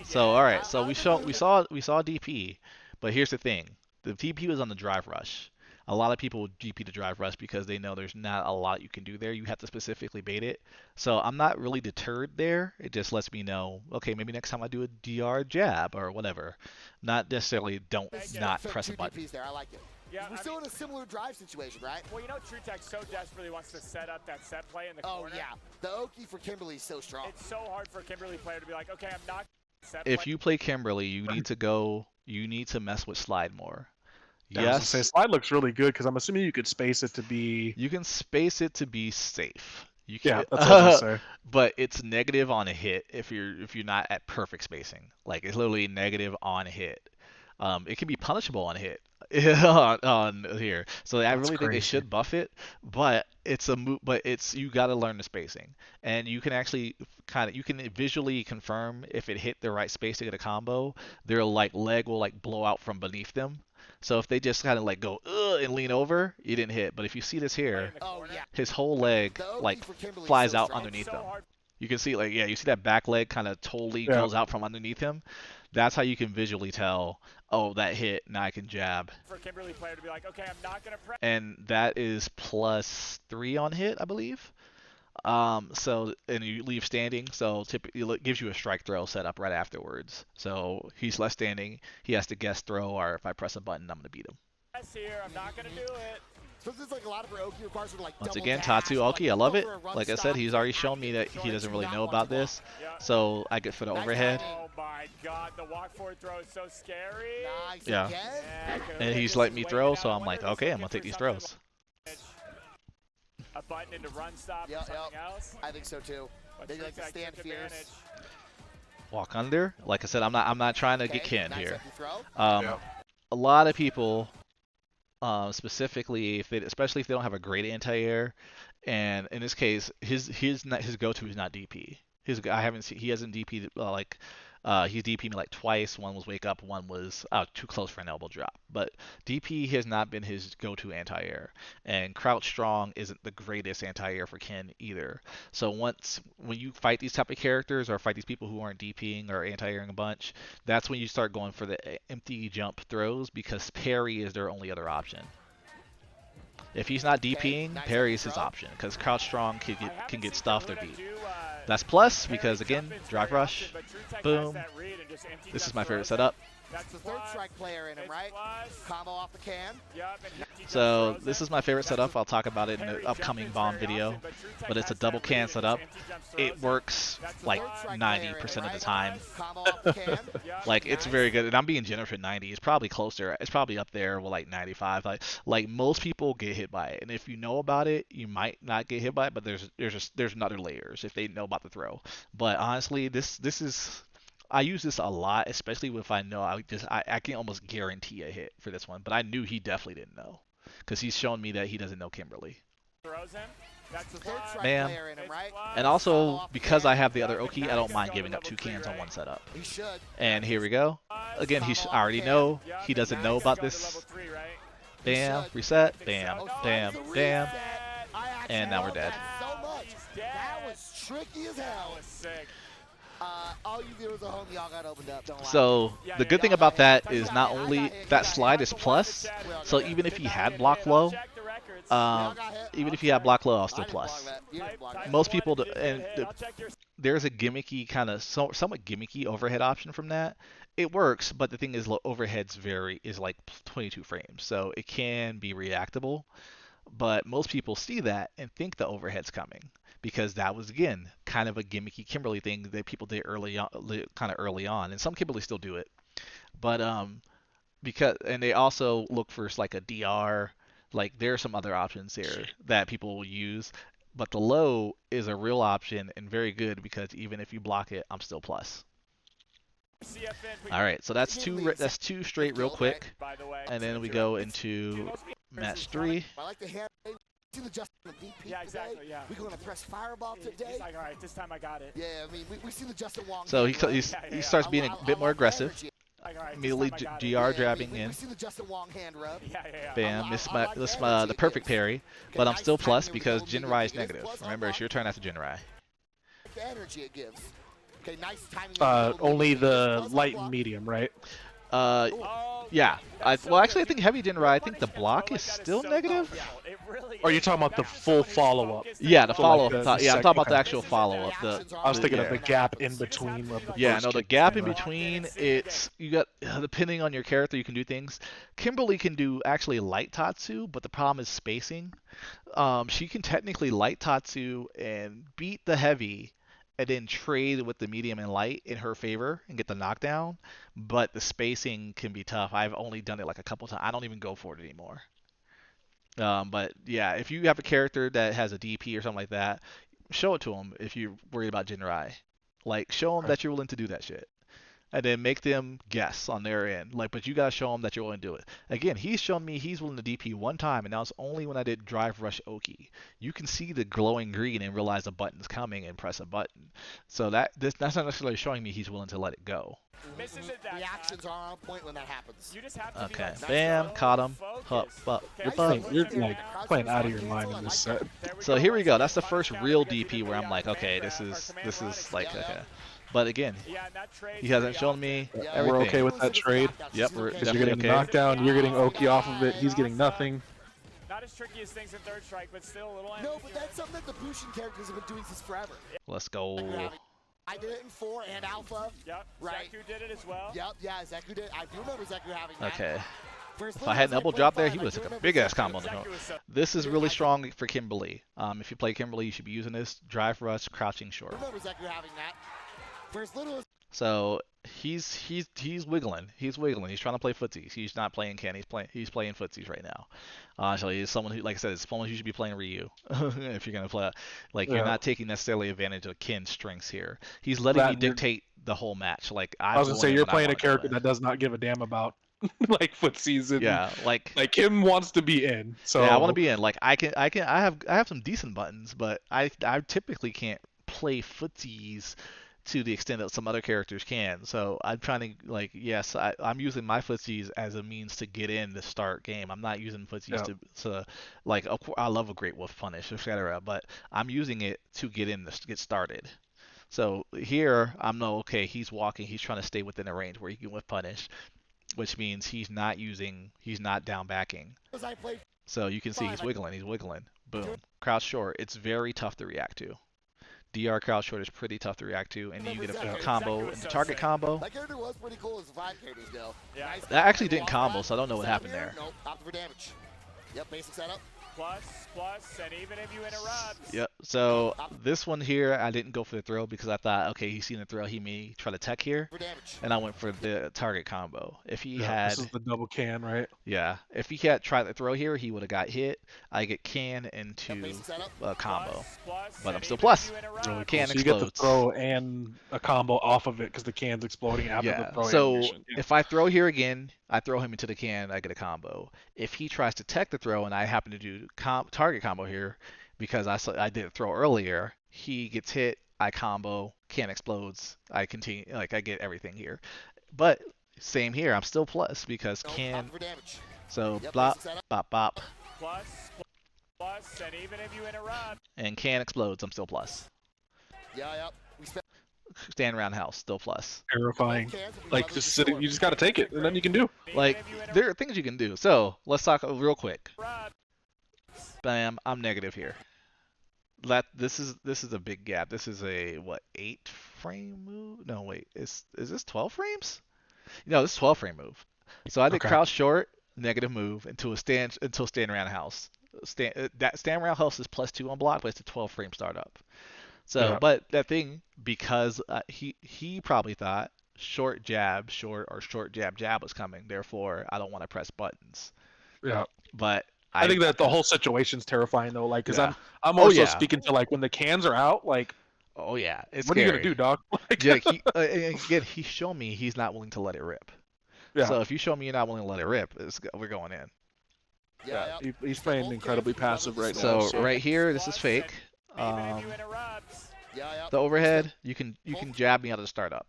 So all right, so we saw DP, but here's the thing: the DP was on the drive rush. A lot of people would GP to drive rush because they know there's not a lot you can do there. You have to specifically bait it. So I'm not really deterred there. It just lets me know, okay, maybe next time I do a DR jab or whatever. Not necessarily not press a button. There. I like it. Yeah, We're still in a similar drive situation, right? Well, True Tech so desperately wants to set up that set play in the corner. Oh, yeah. The Oki for Kimberly is so strong. It's so hard for a Kimberly player to be like, okay, I'm not set If play. you play Kimberly, you need to mess with slide more. Yeah, I was gonna say, slide looks really good because I'm assuming you could space it to be. You can space it to be safe. You Yeah, can, that's what I was gonna say. but it's negative on a hit if you're not at perfect spacing. Like, it's literally negative on a hit. It can be punishable on a hit on here. So I really think they crazy. should buff it, but you got to learn the spacing, and you can actually you can visually confirm if it hit the right space to get a combo. Their leg will blow out from beneath them. So if they just kind of go and lean over, you didn't hit. But if you see this here, Oh, yeah. his whole leg The Oki for Kimberly is flies so out strong. underneath So them. hard. You can see like you see that back leg kind of totally Yeah. goes out from underneath him. That's how you can visually tell, oh, that hit, now I can jab. For Kimberly player to be like, okay, I'm not gonna press. And that is +3 on hit, I believe. So and you leave standing, so typically it gives you a strike throw set up right afterwards. So he's left standing, he has to guess throw, or if I press a button, I'm gonna beat him. Here, I'm not gonna do it. So this is like a lot of her Oki requires her to like Once double again, dash, Tatsu or, Oki, I love go it. for a run Like I stop. said, he's already shown I'm me getting that he short, doesn't do really not know want about to block. this. Yeah. So I get for the Nice overhead. timing. Oh my god, the walk forward throw is so scary. Nice Yeah. again. And he's letting me throw, so I'm like, okay, I'm gonna take these throws. A button into run stop Yep, or something yep. else. I think so too. But Maybe like the Trick stand took fierce. advantage. Walk under. Like I said, I'm not trying to Okay, get canned nice here. empty throw. Yeah. A lot of people, specifically especially if they don't have a great anti-air, and in this case, his go-to is not DP. He hasn't DP'd he's DP'd me like twice. One was wake up, one was too close for an elbow drop. But DP has not been his go-to anti-air, and crouch strong isn't the greatest anti-air for Ken either. So when you fight these type of characters or fight these people who aren't DPing or anti-airing a bunch, that's when you start going for the empty jump throws, because parry is their only other option. If he's not DPing, nice parry is throw. his option, because crouch strong can I haven't get seen stuffed or Karuna beat. do, That's plus parry because again, jump-ins drive very rush, often, but True Tech has boom. that read and just empty This jump is my favorite throws setup. That's the third strike player in him, It's right? plus. Combo off the can. Yep, and empty jump So throws this him. is my favorite That's setup. the I'll talk about it in parry the upcoming jump-ins bomb very video. often, but True Tech But it's a has double that read can and just setup. empty jump It throws him. works That's the like third strike 90% of the time. Combo off the can. Yep, Like it's Nice. very good, and I'm being generous with 90. It's probably closer. It's probably up there with like 95. Like most people get hit by it, and if you know about it, you might not get hit by it. But there's other layers if they know about the throw. But honestly, this is. I use this a lot, especially if I know I can almost guarantee a hit for this one. But I knew he definitely didn't know, because he's shown me that he doesn't know Kimberly. throws him. That's That's the third plus. strike Bam. player in him, It's right? plus. And also, because I have the other Oki, I don't mind giving up Level 2 three, cans on right? one setup. He should. And here we go. Plus. Again, Combo I already off know Yep, he and doesn't now know he's about going to this. level three, right? Bam, should. reset, I think bam, so. No, bam, it's a bam. reset. I actually And now we're love dead. that so much. He's dead. That was tricky as That hell. was sick. All you viewers at home, y'all got opened up. Don't lie. So Yeah, the yeah, good thing yeah. about that I is got not hit, I only got hit, that I got slide hit. is plus, so even if he had block low, even if he had block low, I'll still I didn't block plus. that. You didn't block that. Most people there's a gimmicky kind of somewhat gimmicky overhead option from that. It works, but the thing is, overheads is like 22 frames, so it can be reactable. But most people see that and think the overhead's coming, because that was again kind of a gimmicky Kimberly thing that people did kind of early on, and some Kimberly still do it. But and they also look for like a DR, like there are some other options there that people will use. But the low is a real option and very good, because even if you block it, I'm still plus. All right, so that's two straight real quick, and then we go into match 3. I like the hand. See the Justin on the DP Yeah, today? exactly, yeah. We're going to press Fireball today. He's like, all right, this time I got it. Yeah, I mean, we see the Justin Wong. So hand, right? he starts being a bit more aggressive. Like, all right, this Immediately time I got GR it. Yeah, jabbing we in. see the Justin Wong hand rub. Yeah, yeah, yeah. Bam, I this like this the energy the it perfect gives. parry, Okay, but I'm nice still plus timing because with the Jinrai is immediate. It is negative. plus Remember, it's your turn after Jinrai. The energy it gives. Okay, nice timing. with the little Only medium. the Plus light block. and medium, right? Oh, Yeah. that's so Well, good. actually, I think heavy Jinrai. I think the block is Like that still so negative. powerful. It really Or are you is. talking about the That's just full someone who's follow-up? focused Yeah, and the So, focused. like, follow-up. Yeah, I'm sec- talking about the okay. actual follow-up. I was thinking yeah. of the gap in between. Of the Yeah, first no, the kick gap and in the- between, you got, depending on your character, you can do things. Kimberly can do actually light Tatsu, but the problem is spacing. She can technically light Tatsu and beat the heavy, and then trade with the medium and light in her favor and get the knockdown, but the spacing can be tough. I've only done it like a couple times. I don't even go for it anymore. But yeah, if you have a character that has a DP or something like that, show it to them if you're worried about Jinrai. Like, show them that you're willing to do that shit. and then make them guess on their end. Like, but you gotta show them that you're willing to do it. Again, he's shown me he's willing to DP one time, and that was only when I did drive rush Oki. You can see the glowing green and realize a button's coming and press a button. So that's not necessarily showing me he's willing to let it go. Misses it that Reactions time. are on point when that happens. You just have to be Okay, like, bam, so caught him. focused. Hup, You're Okay, playing, you're so like playing out of your mind in this set. there we So go. here we Once go. again, That's the punish first down real because he DP where didn't I'm really like, have okay, command this grab or is command this run is like except- okay. But again, Yeah, and that trade's he hasn't pretty shown often. me Yeah. everything. We're okay with that trade. Yep, we're Because you're definitely getting okay. knockdown, you're getting Oki off of it, he's getting nothing. Not as tricky as things in Third Strike, but still a little No, but ambiguous. that's something that the Bushin characters have been doing since forever. Let's go. I did it in 4 and Alpha. Yep, Right. Zeku did it as well. Yep, yeah, Zeku did. I do remember Zeku having that. Okay. First If I had an elbow drop there, he would have took a big ass combo. combo. Zeku was so This is really strong for Kimberly. If you play Kimberly, you should be using this drive rush, crouching short. I remember Zeku having that. First little So he's wiggling. He's wiggling. He's trying to play footsies. He's not playing Ken. He's playing footsies right now. Actually, he's someone who, like I said, it's someone who should be playing Ryu if you're gonna play. Like you're not taking necessarily advantage of Ken's strengths here. He's letting me dictate the whole match. Like I was gonna say, you're playing a character that does not give a damn about like footsies and yeah, like him wants to be in. So yeah, I want to be in. Like I have some decent buttons, but I typically can't play footsies to the extent that some other characters can. So I'm trying to like yes, I'm using my footsies as a means to get in the start game. I'm not using footsies to like of course, I love a great wolf punish, etc. But I'm using it to get in to get started. So here I'm no okay. He's walking. He's trying to stay within a range where he can whiff punish, which means he's not down backing. as I played. So you can see he's wiggling. He's wiggling. Boom. Crouch short. It's very tough to react to. DR crouch short is pretty tough to react to, and then you get a combo and the target combo. That character was pretty cool as the 5 characters go. Yeah. Nice. That actually didn't combo, so I don't know what happened there. Nope, opted for damage. Yep, basic setup. plus, and even if you interrupt. Yep. So this one here, I didn't go for the throw because I thought, okay, he's seen the throw, he may try to tech here, For damage. and I went for the target combo. If he had, this is the double can, right? yeah, if he had tried the throw here, he would have got hit. I get can Yep, into basic setup. a combo. Plus, But I'm and still even plus. if you interrupt. Really cool. Can So you get the explodes. throw and a combo off of it because the can's exploding after the Yeah. throw. So animation. Yeah. if I throw here again, I throw him into the can, I get a combo. If he tries to tech the throw and I happen to do target combo here because I did a throw earlier, he gets hit, I combo, can explodes, I continue, like I get everything here. But same here, I'm still plus because Nope, can. opted for damage. So Yep, bop, basic setup. bop, bop, Plus, and even if you interrupt. and can explodes, I'm still plus. Yeah, yep. We spent Stand around house, still plus. Terrifying. cans and we Like weathered just the sitting, storm. you just got to take it, and then you can do. Even Like if you interrupt. there are things you can do. So let's talk real quick. Interrupt. Bam, I'm negative here. This is a big gap. This is a what 8 frame move? No wait, is this 12 frames? No, this is 12 frame move. So I did Okay. crouch short, negative move until stand around house. That stand around house is +2 on block, but it's a 12 frame startup. So, Yeah. but that thing because he probably thought short jab was coming. Therefore, I don't want to press buttons. Yeah. But I think that the whole situation's terrifying though, like, because Yeah. I'm more so yeah. speaking to like when the cans are out, like, oh yeah, it's what are you scary. gonna do, dog? Like, Yeah, again, he's shown me he's not willing to let it rip. yeah. So if you show me you're not willing to let it rip, we're going in. Yeah, yep. He's playing incredibly passive right So now. right here, this is fake. Even if you interrupt. Yeah, yep. The overhead, you can jab me out of the startup.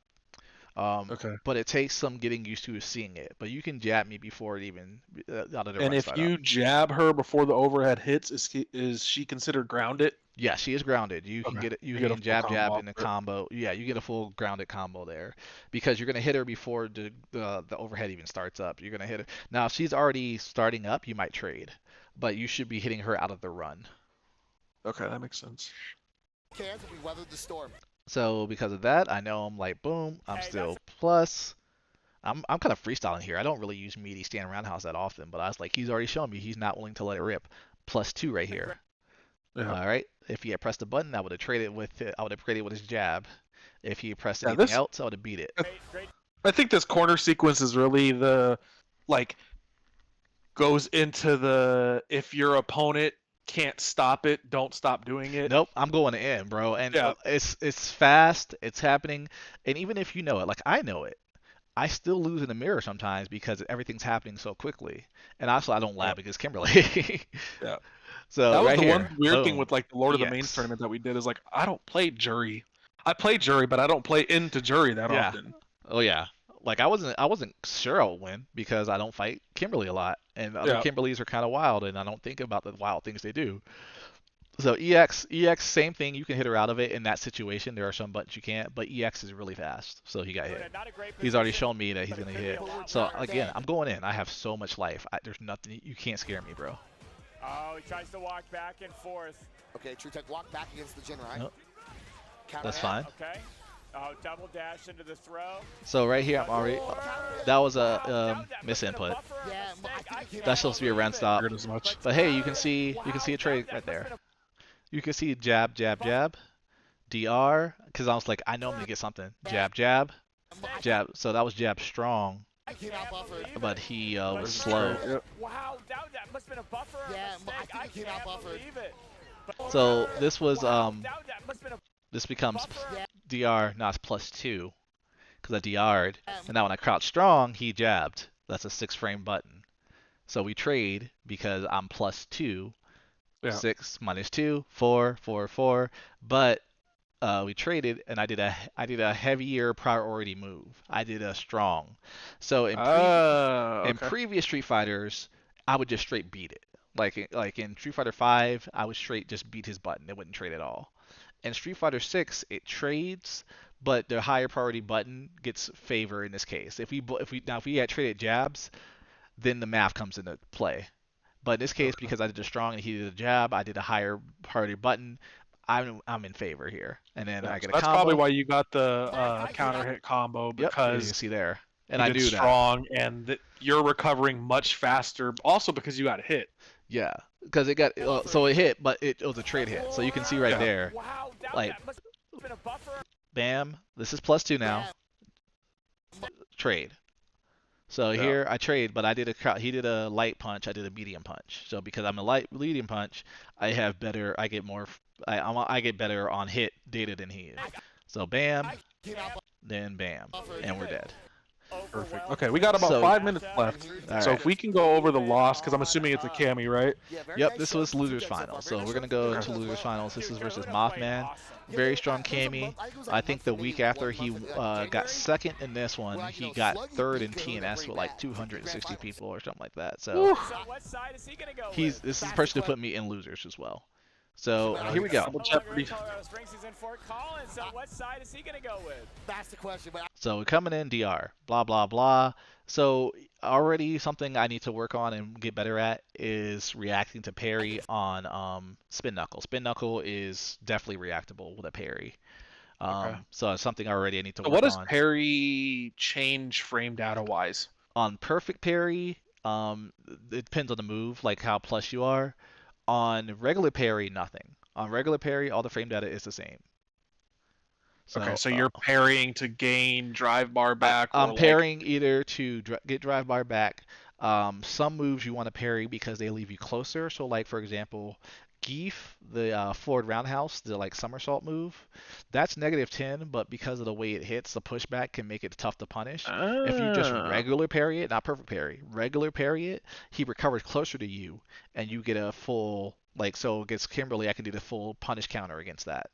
Okay. But it takes some getting used to seeing it. But you can jab me before it even out of the And run if startup. you jab her before the overhead hits, is she considered grounded? Yeah, she is grounded. You can Okay. get it. You You get a can full jab combo in the off it. combo. Yeah, you get a full grounded combo there because you're gonna hit her before the overhead even starts up. You're gonna hit her. Now if she's already starting up, you might trade, but you should be hitting her out of the run. Okay, that makes sense. Cans and we weathered the storm. So because of that, I know I'm like boom. I'm Hey, still plus. I'm kind of freestyling here. I don't really use meaty stand roundhouse that often, but I was like, he's already shown me he's not willing to let it rip. +2 right here. Yeah. All right. If he had pressed the button, I would have traded with it. I would have traded with his jab. If he pressed Yeah, anything this- else, I would have beat it. Great. I think this corner sequence is really the like goes into the if your opponent can't stop it, don't stop doing it. Nope, I'm going in, bro. And Yeah. it's fast. It's happening. And even if you know it, like I know it, I still lose in the mirror sometimes because everything's happening so quickly. And also, I don't lab against Kimberly. Yeah. So That was right the here, one weird thing boom, with like the Lord of the Mains EX. tournament that we did is like I don't play jury. I play jury, but I don't play into jury that Yeah. often. Oh yeah. Like I wasn't sure I would win because I don't fight Kimberly a lot, and other Yeah. Kimberlys are kind of wild, and I don't think about the wild things they do. So EX, same thing. You can hit her out of it in that situation. There are some buttons you can't, but EX is really fast, so he got hit. He's already shown me that he's gonna hit. So again, I'm going in. I have so much life. There's nothing you can't scare me, bro. Oh, he tries to walk back and forth. Okay, True Tech walk back against the Jin, right? Nope. Counter That's hit. fine. Okay. Oh, double dash into the throw. So right here, I'm already. That was a That must have been misinput. buffer Yeah, mistake. I think That's supposed to be a run stop. Weird as much. But hey, you can see a trade right there. You can see jab, jab, jab, DR, because I was like, I know I'm gonna get something. Jab, jab, jab. So that was jab strong, I cannot buffer. but he was slow. Yep. Wow, that must have been a buffer Yeah, mistake. I think he cannot buffer. Believe it. So this was That must have been a this becomes buffer. DR not +2 because I DR'd, and now when I crouch strong, he jabbed. That's a 6-frame button. So we trade because I'm +2. Yeah. 6 minus 2, 4, 4, 4. But we traded, and I did a heavier priority move. I did a strong. So in previous Street Fighters, I would just straight beat it. Like in Street Fighter 5, I would straight just beat his button. It wouldn't trade at all. In Street Fighter 6, it trades, but the higher priority button gets favor in this case. If we had traded jabs, then the math comes into play. But in this case, because I did a strong and he did a jab, I did a higher priority button. I'm in favor here, and then I get a That's combo. probably why you got the counter hit combo Yep, you because can see there, and and I did knew that. strong and you're recovering much faster. Also because you got hit. Yeah, because it got so it hit, but it was a trade hit. So you can see right Yeah. there, Wow, like, that must have been a buffer. bam. This is +2 now. Trade. So Yeah. here I trade, but he did a light punch, I did a medium punch. So because I'm a medium punch, I get better on hit data than he is. So bam, then bam, and we're dead. Perfect. Okay, we got about So- 5 minutes left. All So right. if we can go over the loss, because I'm assuming it's a Cami, right? Yep, this was losers finals. So we're gonna go into losers finals. This is versus Mothman. Very strong Cami. I think the week after he got second in this one, he got third in TNS with like 260 people or something like that. So So what side is he gonna go this is the person who put me in losers as well. So here we go. Double Jeopardy. Colorado Springs is in Fort Collins. So what side is he gonna go with? That's the question, but So we're coming in DR, blah blah blah. So already something I need to work on and get better at is reacting to parry on spin knuckle. Spin knuckle is definitely reactable with a parry. Okay. So it's something already I need to So work what does on. parry change frame data wise? On perfect parry, it depends on the move, like how plus you are. On regular parry, nothing. On regular parry, all the frame data is the same. Okay, so you're parrying to gain drive bar back. I'm or parrying either to get drive bar back. Some moves you want to parry because they leave you closer. So, like for example, Geef, the forward roundhouse, the like somersault move, that's -10, but because of the way it hits, the pushback can make it tough to punish. If you just regular parry it, not perfect parry, regular parry it, he recovers closer to you, and you get a full, like, so against Kimberly, I can do the full punish counter against that,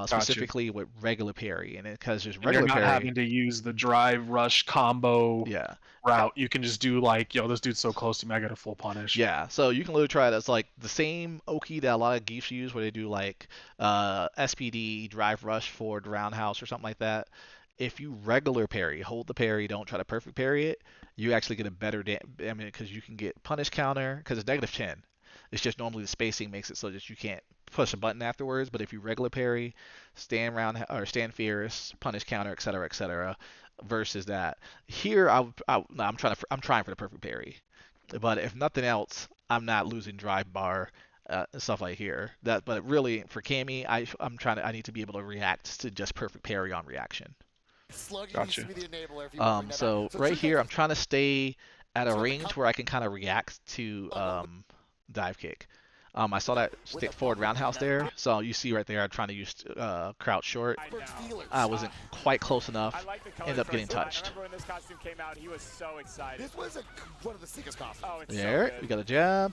specifically with regular parry, and because there's And you're regular not parry, having to use the drive rush combo yeah. route. You can just do like, yo, this dude's so close to me, I get a full punish. Yeah, so you can literally try it as like the same Oki that a lot of geefs use, where they do like SPD, drive rush, forward roundhouse, or something like that. If you regular parry, hold the parry, don't try to perfect parry it, you actually get a better because you can get punish counter, because it's -10. It's just normally the spacing makes it so that you can't push a button afterwards, but if you regular parry, stand round or stand fierce, punish counter, etc., versus that. Here, I'm trying for the perfect parry, but if nothing else, I'm not losing drive bar and stuff like here. But really for Cammy, I need to be able to react to just perfect parry on reaction. Gotcha. So right here, I'm trying to stay at a range where I can kind of react to dive kick. I saw that stick forward roundhouse there, so you see right there I'm trying to use crouch short. I know. I wasn't quite close I enough. like the Ended up color getting choice. touched. I remember when this costume came out, he was so excited. This was one of the sickest costumes. Oh, it's There, so we good. got a jab.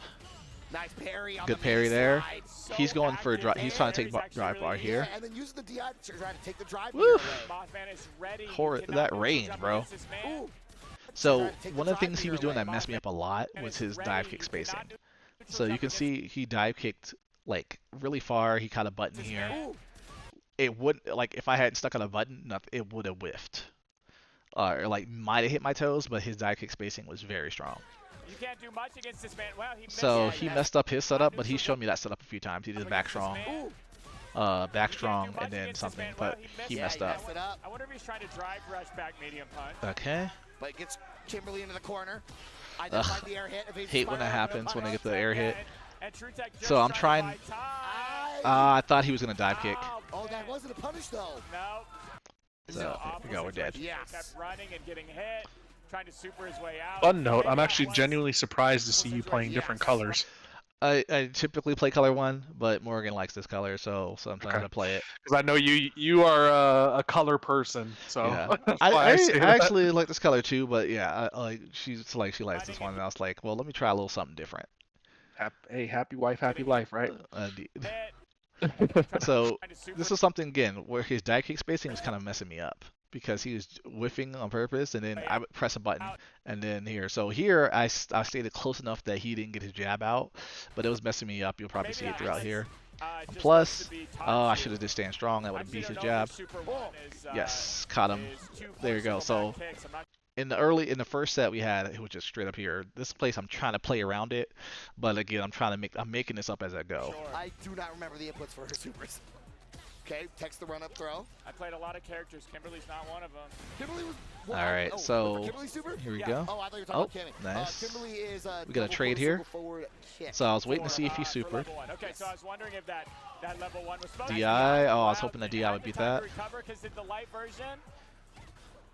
Nice parry on Good the parry mid there. slide. So He's going for a active. drive. He's trying to take Parry's drive actually bar really here. Yeah, and then using the DI to try to take the drive Woo. gear away. Mothman is ready. Hor- He cannot that lose range, jump bro. against this man. Ooh. So Trying to take the one of the drive things he gear was doing away. that messed me up a lot And was is his ready. dive You kick cannot spacing. do neutral So you jump can against see he dive kicked like really far. He caught a button this here. man. Ooh. It wouldn't like if I hadn't stuck on a button, it would have whiffed. Or like might have hit my toes, but his dive kick spacing was very strong. You can't do much against this man. Well, he missed So it. he messed up his setup, but he showed me that setup a few times. He did back strong, Ooh. back You can't strong, do much and then against this something, man. Well, but he he missed messed it. up. Messed it up. I wonder if he's trying to drive rush back medium punch. Okay. But it gets Kimberly into the corner. Identified the air hit. Hate when that happens when I get the air hit. And TrueTech just So I'm trying trying. to buy time. I thought he was gonna dive kick. Oh, that wasn't a punish though. No. So No, here we go. We're dead. He Yes. kept running and getting hit, trying to super his way out. Fun note, I'm Maybe actually that was- genuinely surprised to see you playing different Yes. colors. I typically play color 1, but Morgan likes this color, so sometimes Okay. I play it. Because I know you are a color person, so Yeah. that's I, why I, say I that. actually like this color too, but yeah, she likes this one, and I was like, well, let me try a little something different. Hey, happy wife, happy life, right? Indeed. Hit. So Trying to super this is something again where his dive kick spacing was kind of messing me up because he was whiffing on purpose, and then I would press a button, and then here. So here I stayed close enough that he didn't get his jab out, but it was messing me up. You'll probably see it throughout here. just Plus, supposed to be I touchy. should have just stayed strong. That would have Actually, beat his don't know if jab. Super One is, Yes, caught him. is two There you go. forcible So back kicks. I'm not in the first set we had, it was just straight up here. This place I'm trying to play around it, but again I'm making this up as I go. sure. I do not remember the inputs for her supers. Okay, text the run-up throw. I played a lot of characters. Kimberly's not one of them. Kimberly was. All right, oh, so Kimberly super? here we Yeah. go. Oh, I thought you were talking about Kimmy. Nice. Kimberly is We got a trade here. Forward kick. So I was waiting to For, see if he for supered. level one. Okay, so I was wondering if that level 1 was supposed to DI. be Oh, I was allowed. hoping the It DI had would the beat time that. to recover 'cause in the light version.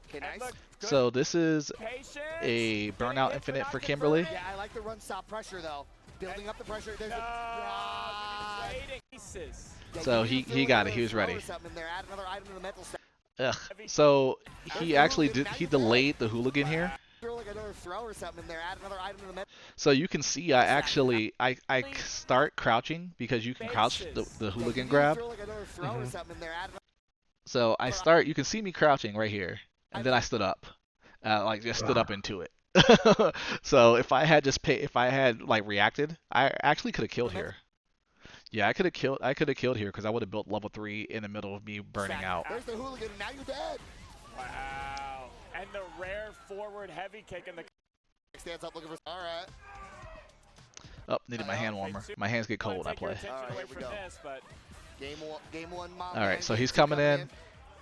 Okay, And nice. look, good So this is patience. a Getting burnout hit infinite not for Kimberly. confirming. Yeah, I like the run stop pressure though. Building up the pressure. There's No, a. waiting pieces. Yeah, So you need he to throw got it. another He was throw or ready. something in there. Add another item to the mental stack. Ugh. So he actually delayed the hooligan here. Throw like another throw or something in there. Add another item to the mental. So you can see I start crouching because you can crouch the hooligan grab. Throw like another throw or something in there. Add another. So you can see me crouching right here, and then I stood up, just stood up into it. So if I had like reacted, I actually could have killed here. Yeah, I could have killed here because I would have built level 3 in the middle of me burning out. There's the hooligan. Now you're dead. Wow. And the rare forward heavy kick in the Stands up looking for. All right. Oh, needed my hand warmer. My hands get cold when I play. All right, away here we from go. this, but Game one. Mom, All right, man, so game he's two coming in.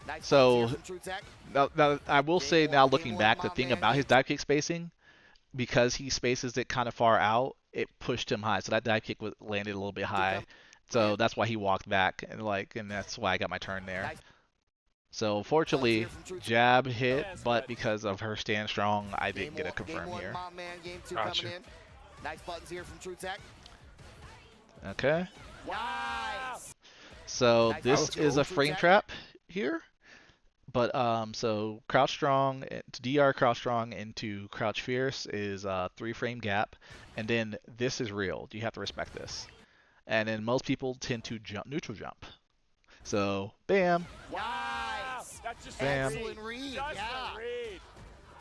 Nice So- punch here from TrueTech. Now I will say Game now one, looking game back, one, the my thing man. about his dive kick spacing, because he spaces it kind of far out, it pushed him high. So that dive kick landed a little bit high. So that's why he walked back and that's why I got my turn there. Nice. So fortunately, here from TrueTech. jab hit, Yes, but but- because of her stand strong, I didn't get a Game confirm one, here. Mom, man. Game two Gotcha. coming in. Nice buttons here from TrueTech. Okay. Nice. So Nice. this Let's is go, a frame TrueTech. trap here. But so crouch strong to DR crouch strong into crouch fierce is 3-frame gap, and then this is real. You have to respect this. And then most people tend to jump neutral jump. So bam, Nice. that's just Bam. a read. Excellent read. Just Yeah. a read.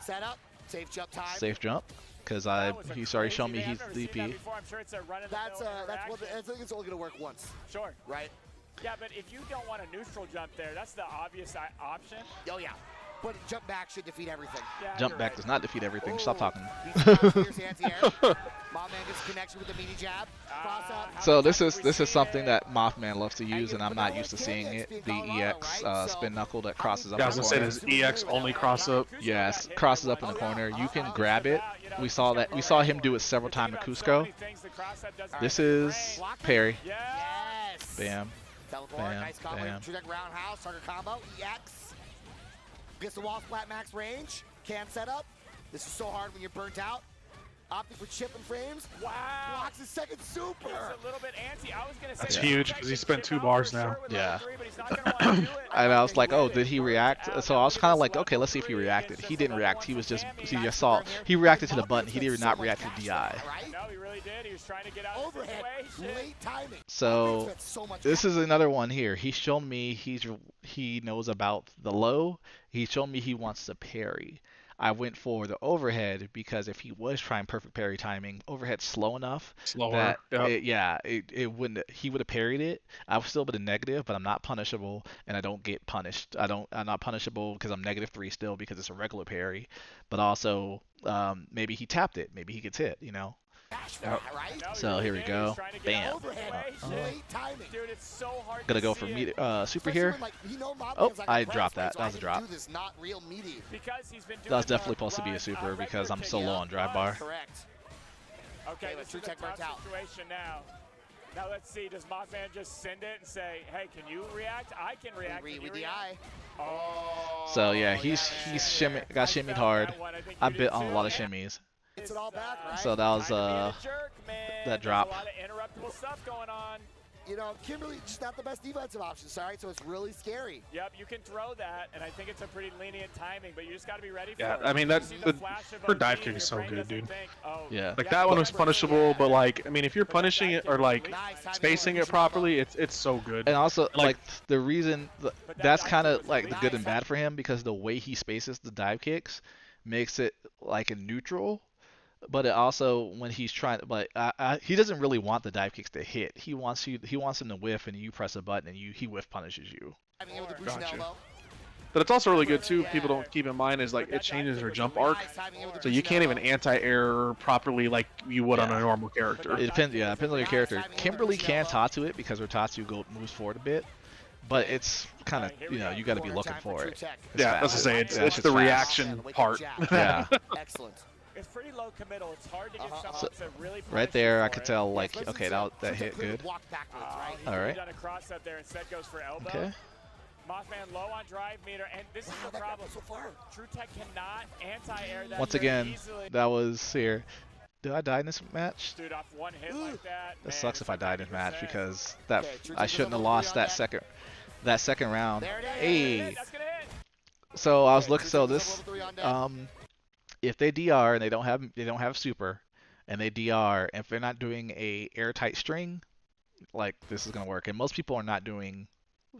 Set up. Safe jump time. safe jump, because That was a he's already crazy shown me man. he's I've never seen that DP. before. I'm sure it's a run of the That's mill that's what. interaction. I think it's only gonna work once, Sure. right? Yeah, but if you don't want a neutral jump there, that's the obvious option. Oh yeah. But jump back should defeat everything. Yeah, Jump you're back right. does not defeat everything. Stop Oh, talking. he's got fierce anti-air. My man gets connection with the mini jab. Cross up. How So many this times is have we this is seen something it? that Mothman loves to use, you- and I'm but not no used to one seeing can. it. It's The being Colorado, EX right? spin So- knuckle that crosses up Yeah, I in was the gonna say, corner. does EX only cross up? Yes, crosses up in the corner. You can grab it. We saw him do it several times at Cusco. This is parry. Yes. Bam. Teleport. Bam, Nice combo. bam. TrueTech roundhouse. Target combo. EX. Gets the wall flat max range. Can set up. This is so hard when you're burnt out. Opting for chip and frames. Wow. Blocks his second super. He's a little bit antsy. I was gonna say That's that huge, Tekken 'cause he spent chip 2 out bars for now. sure with Yeah. level 3, but he's not gonna want to do it. And I was like, oh, did he Worked react? out. So I was Now kind of look like, at this okay, let's see if he reacted. He didn't react. He was just, he just saw, he reacted to the button. He did not react to DI. Right? No, he really did. He was trying to get out of the Overhead. situation. Late timing. So So much this is another one here. He's shown me he knows about the low. He's shown me he wants to parry. I went for the overhead because if he was trying perfect parry timing, overhead's slow enough Slower. that Yep. it wouldn't, he would have parried it. I would still been a negative, but I'm not punishable and I don't get punished. I'm not punishable because I'm -3 still because it's a regular parry. But also maybe he tapped it. Maybe he gets hit, you know. Yep. Right? No, he So really here we did. go. He was trying to get out Bam. of the Overhead. situation. Late timing. Dude, it's so hard Gonna to go see for it. super here. Oh, I dropped that. That was a drop. Do this not real meaty. Because he's been doing That was the definitely supposed to be a run, super because regular I'm so kick low out on drive plus. bar. Correct. Okay, but this True is a Tech burnt tough out. situation now. Now let's see, does Mothman just send it and say, hey, can you react? I can react. Read Can you with the react? eye. Oh, So yeah, he's shimmy, got I shimmied felt hard. that one. I think I you bit did on a too. lot of shimmies. Gets it all back, right? So that was Kinda being a jerk, man. that There's drop. a lot of interruptible stuff going on. You know, Kimberly just not the best defensive option, sorry, so it's really scary. Yep, you can throw that, and I think it's a pretty lenient timing, but you just got to be ready for Yeah, it. I mean, You that- see the- flash of her OD, dive and kick is so your brain good, doesn't dude. think, oh, Yeah. Like yeah, that one go was for it. punishable, but like I mean, if you're But that punishing dive it or kick like was Nice timing. spacing it properly, it's so good. And also, Like- like the reason that that's dive kind kick of was like really the good nice. and bad for him because the way he spaces the dive kicks makes it like a neutral. But it also when he's trying, but he doesn't really want the dive kicks to hit. He wants him to whiff, and you press a button, and he whiff punishes you. Timing it with the Bushnell, Gotcha. though. But it's also really good too. People don't keep in mind is like it changes her jump arc, Nice timing it with the so you can't even Bushnell. anti-air properly like you would on a Yeah. normal character. It depends. Yeah, it depends on your character. Kimberly can Tatsu it because her Tatsu moves forward a bit, but it's kind of you got to be Corner looking time for True it. Tech. It's Yeah, that's fast. to say it's Yeah, it's it's the fast. reaction Wicked part. jab. Yeah. Excellent. It's pretty low committal. It's hard to get Uh-huh. someone to really punish Right there, you I for could it. tell like Yeah, okay, especially that since hit True Tech good. walked backwards, Oh, right? he All could've right. done a cross up there. Instead goes for elbow. Okay. Mothman low on drive meter, and this is the That got problem. so far. True Tech cannot anti-air that Once very again, easily. that was here. Did I die in this match? Dude, off one hit like that. That man, sucks it's if I like died in this match 90%. because that Okay, True I Tech shouldn't is have up lost three on that second round. There it is. Hey. That's gonna hit. So I was Okay, looking. True So Tech is this up level 3 on deck. if they DR and they don't have super, and they DR, if they're not doing a airtight string, like this is gonna work. And most people are not doing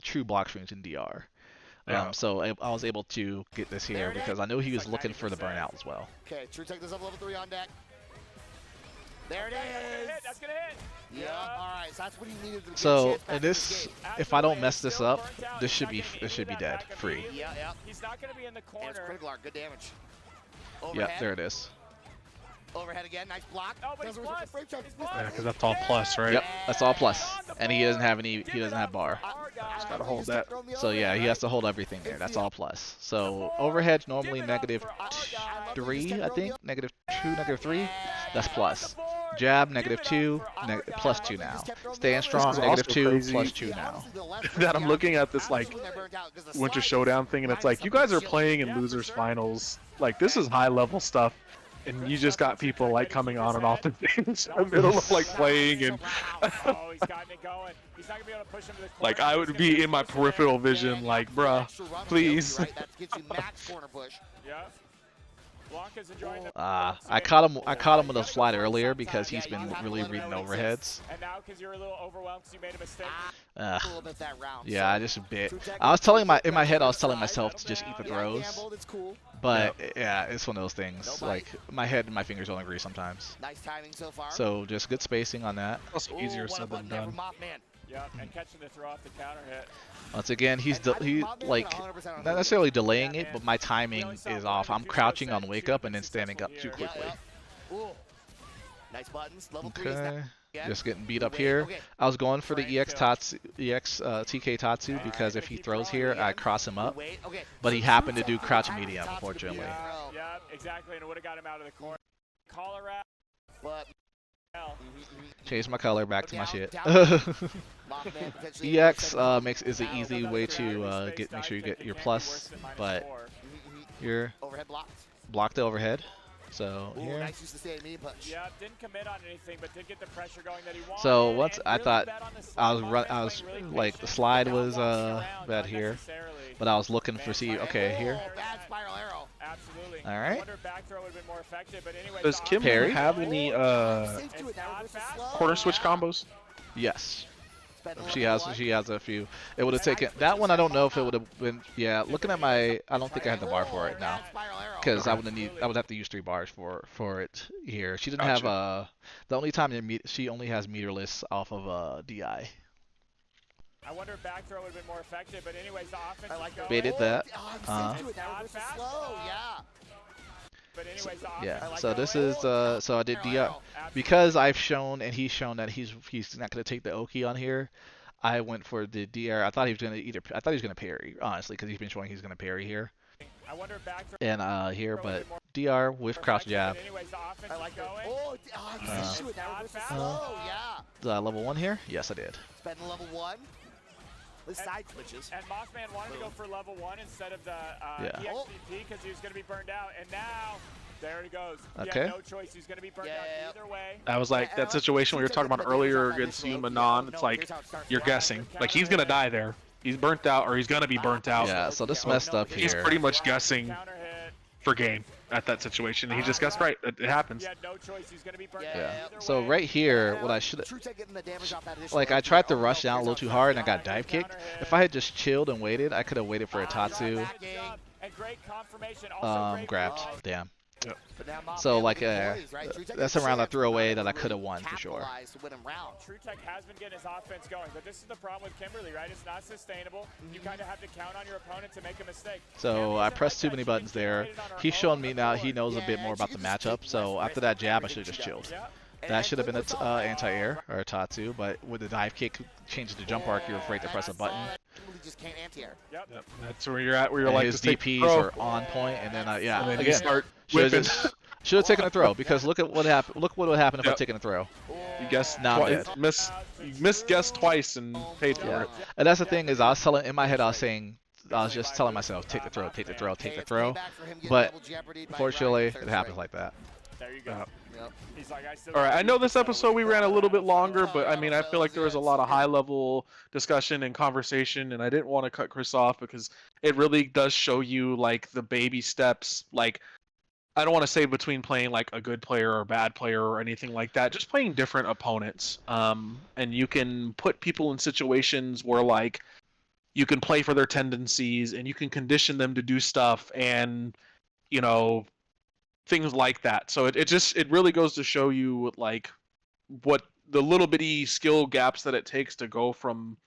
true block strings in DR. Yeah. So I was able to get this There here it is. because I know he It's was like looking for the 90%. burnout as well. Okay, True Tech is up level 3 on deck. There it Okay, that's gonna is. hit. That's gonna hit. Yeah. All right. So that's what he needed to get a So chance back and in this, game. if I don't Absolutely, mess he's this still up, burnt out. this He's should not be getting any this should be of that dead, back free. immediately. Yeah. He's not gonna be in the And it's corner. critical art. Good damage. Yep, Overhead. there it is. Overhead again. Nice block. Oh, but he's Doesn't work plus. for frame check. He's Missed plus. Yeah, because that's all plus, right? Yep, that's all plus, and he doesn't have any. He doesn't have bar. Just gotta hold that. So yeah, he has to hold everything there. That's all plus. So overhead's normally -3, I think. -2, -3. That's plus. Jab -2, +2 now. Staying strong This is also -2, crazy. +2 now. That I'm looking at this like Winter Showdown thing, and it's like you guys are playing in losers finals. Like this is high level stuff, and you just got people like coming on and off the bench in the middle of like playing, and Oh, he's gotten it going. He's not gonna be able to push him to the corner. like I would be in my peripheral vision, like bruh, please. That gets you max corner push. Yeah. Blanca's enjoying the I caught him with a slide earlier because he's been really reading overheads. And now because you're a little overwhelmed because you made a mistake. A little bit that round. Yeah, I just bit. I was telling in my head I was telling myself to just eat the throws, Gambled, it's cool. but yeah, it's one of those things. Like my head and my fingers don't agree sometimes. Nice timing so far. So just good spacing on that. Also Ooh, easier what a said than button there done. from Mothman. Yep, and catching the throw off the counter hit. Once again, he's like not necessarily delaying it, but my timing is off. I'm crouching on wake up and then standing up too quickly. Ooh. Nice buttons. Level 3 is Okay, that. just getting beat up here. I was going for the EX TK Tatsu because if he throws here, I cross him up. Wait, okay. But he happened to do crouch medium, unfortunately. Yep, exactly, and it would have got him out of the corner. Colorado. But Change my color back to my shit. Mothman potentially EX is an easy way to make sure you get your plus, but you're overhead blocked. block the overhead. So Ooh, here. nice use of the mean punch. Yeah, didn't commit on anything, but did get the pressure going that he wanted. So once and I really thought bet on the slide. I was Mossman's really playing like the patient, slide not was waltzing around bad here, unnecessarily. but I was looking for Man, see. slide- Okay, oh, here. Bad spiral arrow. Absolutely. All I right. wonder if back throw would have been more effective, but anyway. Does Kim Parry. have any Safe to it, It's that not reverse fast. slow. corner switch Yeah. combos? Yes. Spend a She level has one. she has a few. It would have taken that one. I don't know if it would have been. Yeah, looking at my, I don't think I had the bar for it now, Bad spiral arrow. because I would have to use 3 bars for it here. She didn't have Gotcha. the only time she only has meterless off of DI. I wonder if back throw would have been more effective, but anyways, the offense I like is that. going. Baited that. Oh, I'm Uh-huh. safe to it, that reverse Not slow. fast. Yeah. But anyways, the Yeah. offense is So this going. is so I did DI because I've shown and he's shown that he's not gonna take the Oki on here. I went for the DR. I thought he was gonna parry, honestly, because he's been showing he's gonna parry here I wonder if back throw and here, would have but been more DR with crouch effective, jab. but anyways, the offense I is like that. going. Oh, I'm safe to it, that reverse slow. Yeah. Level 1 here? Yes, I did. Spend level one. The side switches. And Mossman wanted to go for level 1 instead of the Yeah. EXCP because he was going to be burned out. And now, there he goes. He Okay. had no choice. He's going to be burned out Yeah. either way. That was like that situation we were talking about earlier against you, Manon. It's like you're guessing. Like he's gonna die there. He's burnt out, or he's gonna be burnt out. Yeah, so this messed up He's here. pretty much guessing Counter hit. for game at that situation. He just guessed right. It happens. He had no choice. He's going to be burned out Yeah. either So way. right here, what I should True Tech getting the damage off that additional like I arrow. tried to Oh, rush no, down a little here's too our hard and I counter got dive hit. kicked. If I had just chilled and waited, I could have waited for a Tatsu. Good job. And great confirmation. Also great Grabbed. read. Damn. But now Mothman So with like the poise, right? True Tech that's gets a round I chance, threw but away not that I able could to have won for sure. capitalize to win him round. True Tech has been getting his offense going, but this is the problem with Kimberly, right? It's not sustainable. You kind of have to count on your opponent to make a mistake. So Kimberly I isn't pressed like too many that. She buttons there. accumulated on her He's own shown me now he accord. knows a bit more about the matchup. So after that jab, I should have just chilled. Yeah. That should have been a anti-air or a Tatsu, but with the dive kick changes the jump arc, you're afraid to press a button. Kimberly just can't anti-air. Yep. Yep, that's where you're at. Where you're And like his just take DPs throw, are on point, and then yeah, and then you again, start should whipping. have taken a throw because look at what happened. Look what would happen if I Yep. taken a throw. You guessed Now I'm twice. dead. You misguessed twice and paid for Yeah, it. and that's the thing is I was telling in my head I was just telling myself take the throw, take the throw, take the throw. But unfortunately, it happens like that. There you go. Yeah. Yep. He's like, I still All right, got I know you, this so episode we ran a little bit longer, but I Oh, mean, I feel like there was a lot of high-level discussion and conversation, and I didn't want to cut Chris off because it really does show you like the baby steps. Like, I don't want to say between playing like a good player or a bad player or anything like that, just playing different opponents. And you can put people in situations where like you can play for their tendencies and you can condition them to do stuff, and you know, things like that. So it really goes to show you like what the little bitty skill gaps that it takes to go from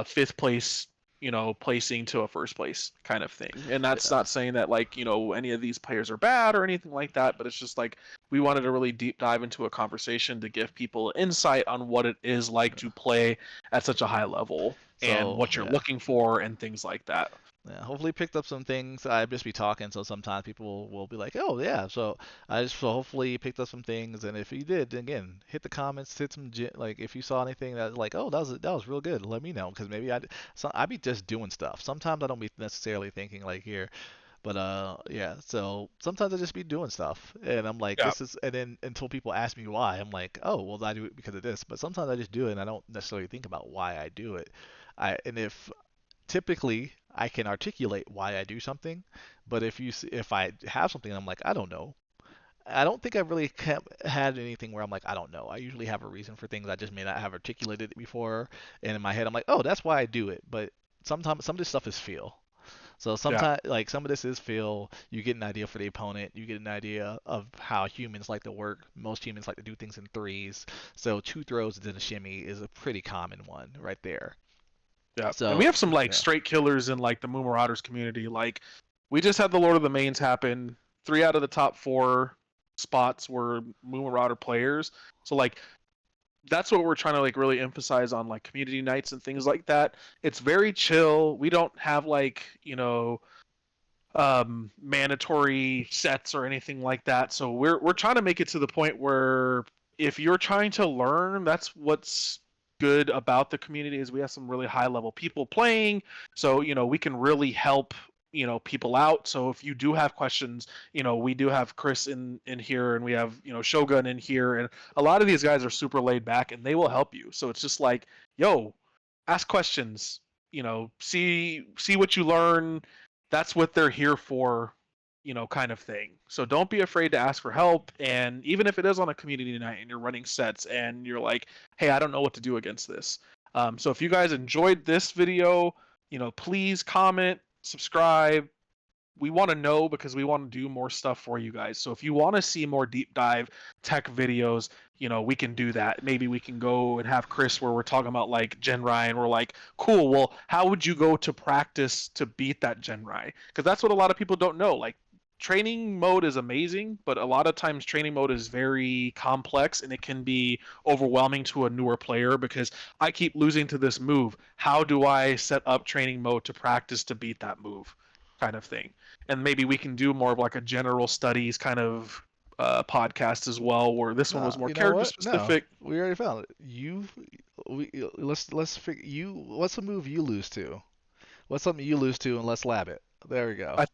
fifth place, you know, placing to a first place kind of thing. And that's not saying that like, you know, any of these players are bad or anything like that, but it's just like we wanted to really deep dive into a conversation to give people insight on what it is like to play at such a high level and what you're looking for and things like that. Yeah, hopefully picked up some things. I'd just be talking, so sometimes people will be like, "Oh yeah." So hopefully you picked up some things, and if you did, then again, hit the comments, hit some like if you saw anything that's like, "Oh, that was real good," let me know because maybe I'd be just doing stuff. Sometimes I don't be necessarily thinking like here, but yeah. So sometimes I just be doing stuff, and I'm like, this is, and then until people ask me why, I'm like, oh, well, I do it because of this. But sometimes I just do it, and I don't necessarily think about why I do it. Typically I can articulate why I do something, but if I have something I'm like I don't know, I don't think I've really had anything where I'm like I don't know. I usually have a reason for things. I just may not have articulated it before, and in my head I'm like, oh, that's why I do it. But sometimes some of this stuff is feel. So sometimes like some of this is feel. You get an idea for the opponent. You get an idea of how humans like to work. Most humans like to do things in threes. So 2 throws and then a shimmy is a pretty common one right there. Yeah, So, and we have some like straight killers in like the Moo Marauders community. Like, we just had the Lord of the Mains happen. 3 out of the top 4 spots were Moo Marauder players. So like, that's what we're trying to like really emphasize on like community nights and things like that. It's very chill. We don't have like, you know, mandatory sets or anything like that. So we're trying to make it to the point where if you're trying to learn, that's what's good about the community is we have some really high level people playing, so you know we can really help people out. So if you do have questions, we do have Chris in here, and we have Shogun in here, and a lot of these guys are super laid back, and they will help you. So it's just like, yo, ask questions, see what you learn. That's what they're here for, kind of thing. So don't be afraid to ask for help. And even if it is on a community night and you're running sets and you're like, hey, I don't know what to do against this. So if you guys enjoyed this video, please comment, subscribe. We want to know, because we want to do more stuff for you guys. So if you want to see more deep dive tech videos, we can do that. Maybe we can go and have Chris where we're talking about like Genrai, and we're like, cool, well, how would you go to practice to beat that Genrai? Because that's what a lot of people don't know. Like, training mode is amazing, but a lot of times training mode is very complex, and it can be overwhelming to a newer player because I keep losing to this move. How do I set up training mode to practice to beat that move? Kind of thing. And maybe we can do more of like a general studies kind of podcast as well, where this one was more You know character what? No, specific. we already found it. Let's figure you. What's a move you lose to? What's something you lose to, and let's lab it. There we go. I,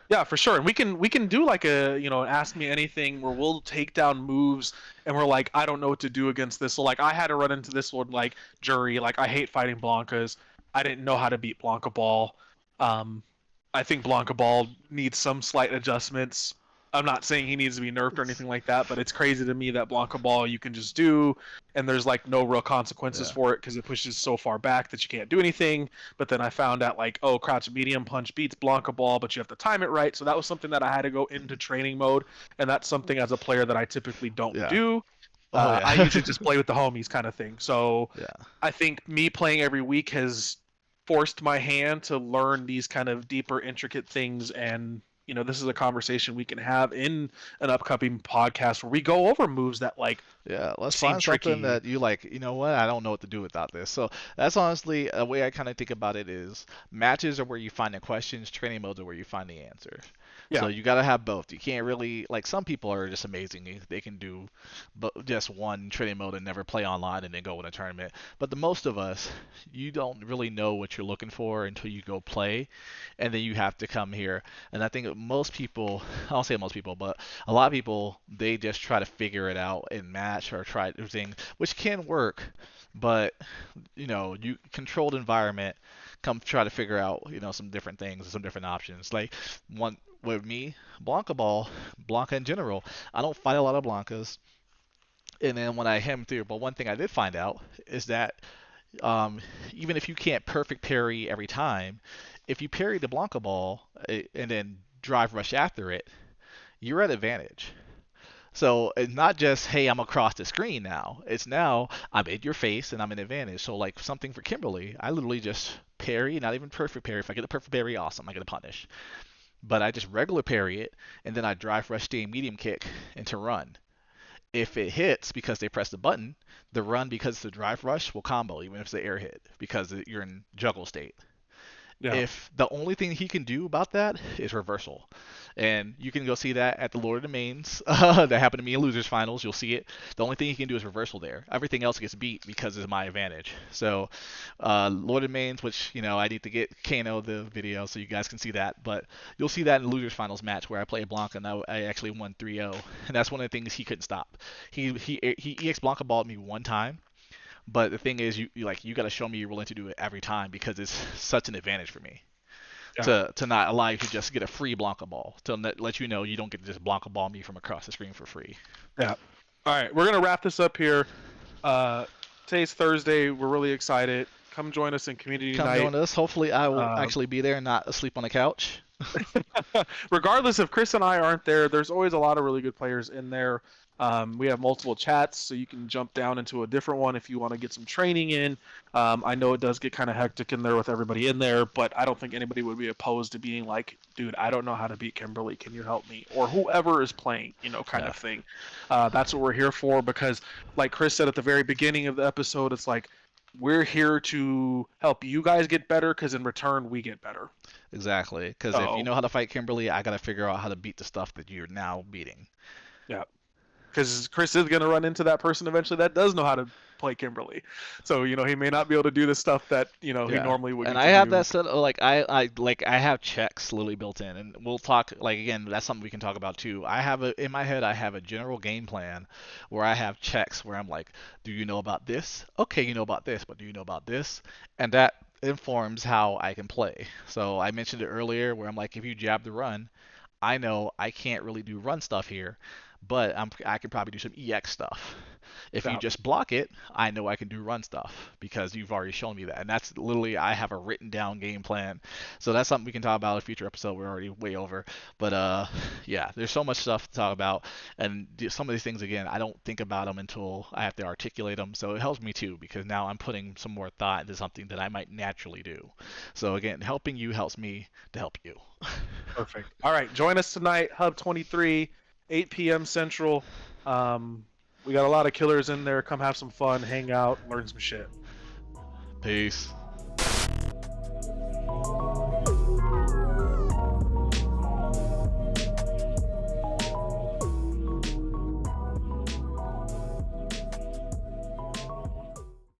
yeah, for sure. And we can do like a ask me anything where we'll take down moves, and we're like, I don't know what to do against this. So like I had to run into this one like Jury. Like, I hate fighting Blankas. I didn't know how to beat Blanca Ball. I think Blanca Ball needs some slight adjustments. I'm not saying he needs to be nerfed or anything like that, but it's crazy to me that Blanca Ball you can just do, and there's like no real consequences for it because it pushes so far back that you can't do anything. But then I found out like, oh, crouch medium punch beats Blanca Ball, but you have to time it right. So that was something that I had to go into training mode, and that's something as a player that I typically don't do. I usually just play with the homies kind of thing. So I think me playing every week has forced my hand to learn these kind of deeper, intricate things. And this is a conversation we can have in an upcoming podcast where we go over moves that like let's seem find tricky. something that you like. You know what? I don't know what to do without this. So that's honestly a way I kind of think about it. Is matches are where you find the questions, training modes are where you find the answers. So you got to have both. You can't really, like, some people are just amazing. They can do just one training mode and never play online and then go in a tournament. But the most of us, you don't really know what you're looking for until you go play, and then you have to come here. And I think most people, I don't say most people, but a lot of people, they just try to figure it out in match or try everything, which can work. But, you controlled environment, come try to figure out, some different things, some different options. Like, one with me, Blanca in general, I don't fight a lot of Blancas. And then when I hem through, but one thing I did find out is that even if you can't perfect parry every time, if you parry the Blanca Ball and then drive rush after it, you're at advantage. So it's not just, hey, I'm across the screen now. It's now I'm in your face and I'm in advantage. So like something for Kimberly, I literally just parry, not even perfect parry. If I get a perfect parry, awesome, I get a punish. But I just regular parry it, and then I drive rush stay medium kick into run. If it hits because they press the button, the run because it's a drive rush will combo, even if it's the air hit, because you're in juggle state. If the only thing he can do about that is reversal. And you can go see that at the Lord of the Mains. That happened to me in Losers Finals. You'll see it. The only thing he can do is reversal there. Everything else gets beat because it's my advantage. So Lord of the Mains, which, I need to get Kano the video so you guys can see that. But you'll see that in the Losers Finals match where I played Blanca and I actually won 3-0. And that's one of the things he couldn't stop. He EX Blanca balled me one time. But the thing is, you got to show me you're willing to do it every time because it's such an advantage for me to not allow you to just get a free Blanca Ball, to let you know you don't get to just Blanca Ball me from across the screen for free. Yeah. All right, we're gonna wrap this up here. Today's Thursday. We're really excited. Come join us in community night. Come join us. Hopefully, I will actually be there and not asleep on the couch. Regardless if Chris and I aren't there, there's always a lot of really good players in there. We have multiple chats, so you can jump down into a different one if you want to get some training in. I know it does get kind of hectic in there with everybody in there, but I don't think anybody would be opposed to being like, dude, I don't know how to beat Kimberly. Can you help me? Or whoever is playing, kind of thing. That's what we're here for, because like Chris said at the very beginning of the episode, it's like, we're here to help you guys get better, because in return, we get better. Exactly. Because if you know how to fight Kimberly, I got to figure out how to beat the stuff that you're now beating. Yeah. because Chris is gonna run into that person eventually that does know how to play Kimberly. So he may not be able to do the stuff that he normally would And get I to have do. that set like I have checks literally built in, and we'll talk like again that's something we can talk about too. I have in my head I have a general game plan where I have checks where I'm like, do you know about this? Okay, you know about this, but do you know about this? And that informs how I can play. So I mentioned it earlier where I'm like, if you jab the run, I know I can't really do run stuff here, but I can probably do some EX stuff. If you Yeah, just block it, I know I can do run stuff because you've already shown me that. And that's literally, I have a written down game plan. So that's something we can talk about in a future episode. We're already way over. But yeah, there's so much stuff to talk about. And some of these things, again, I don't think about them until I have to articulate them. So it helps me too because now I'm putting some more thought into something that I might naturally do. So again, helping you helps me to help you. perfect. All right, join us tonight, Hub 23, 8 p.m. Central. We got a lot of killers in there. Come have some fun, hang out, learn some shit. Peace.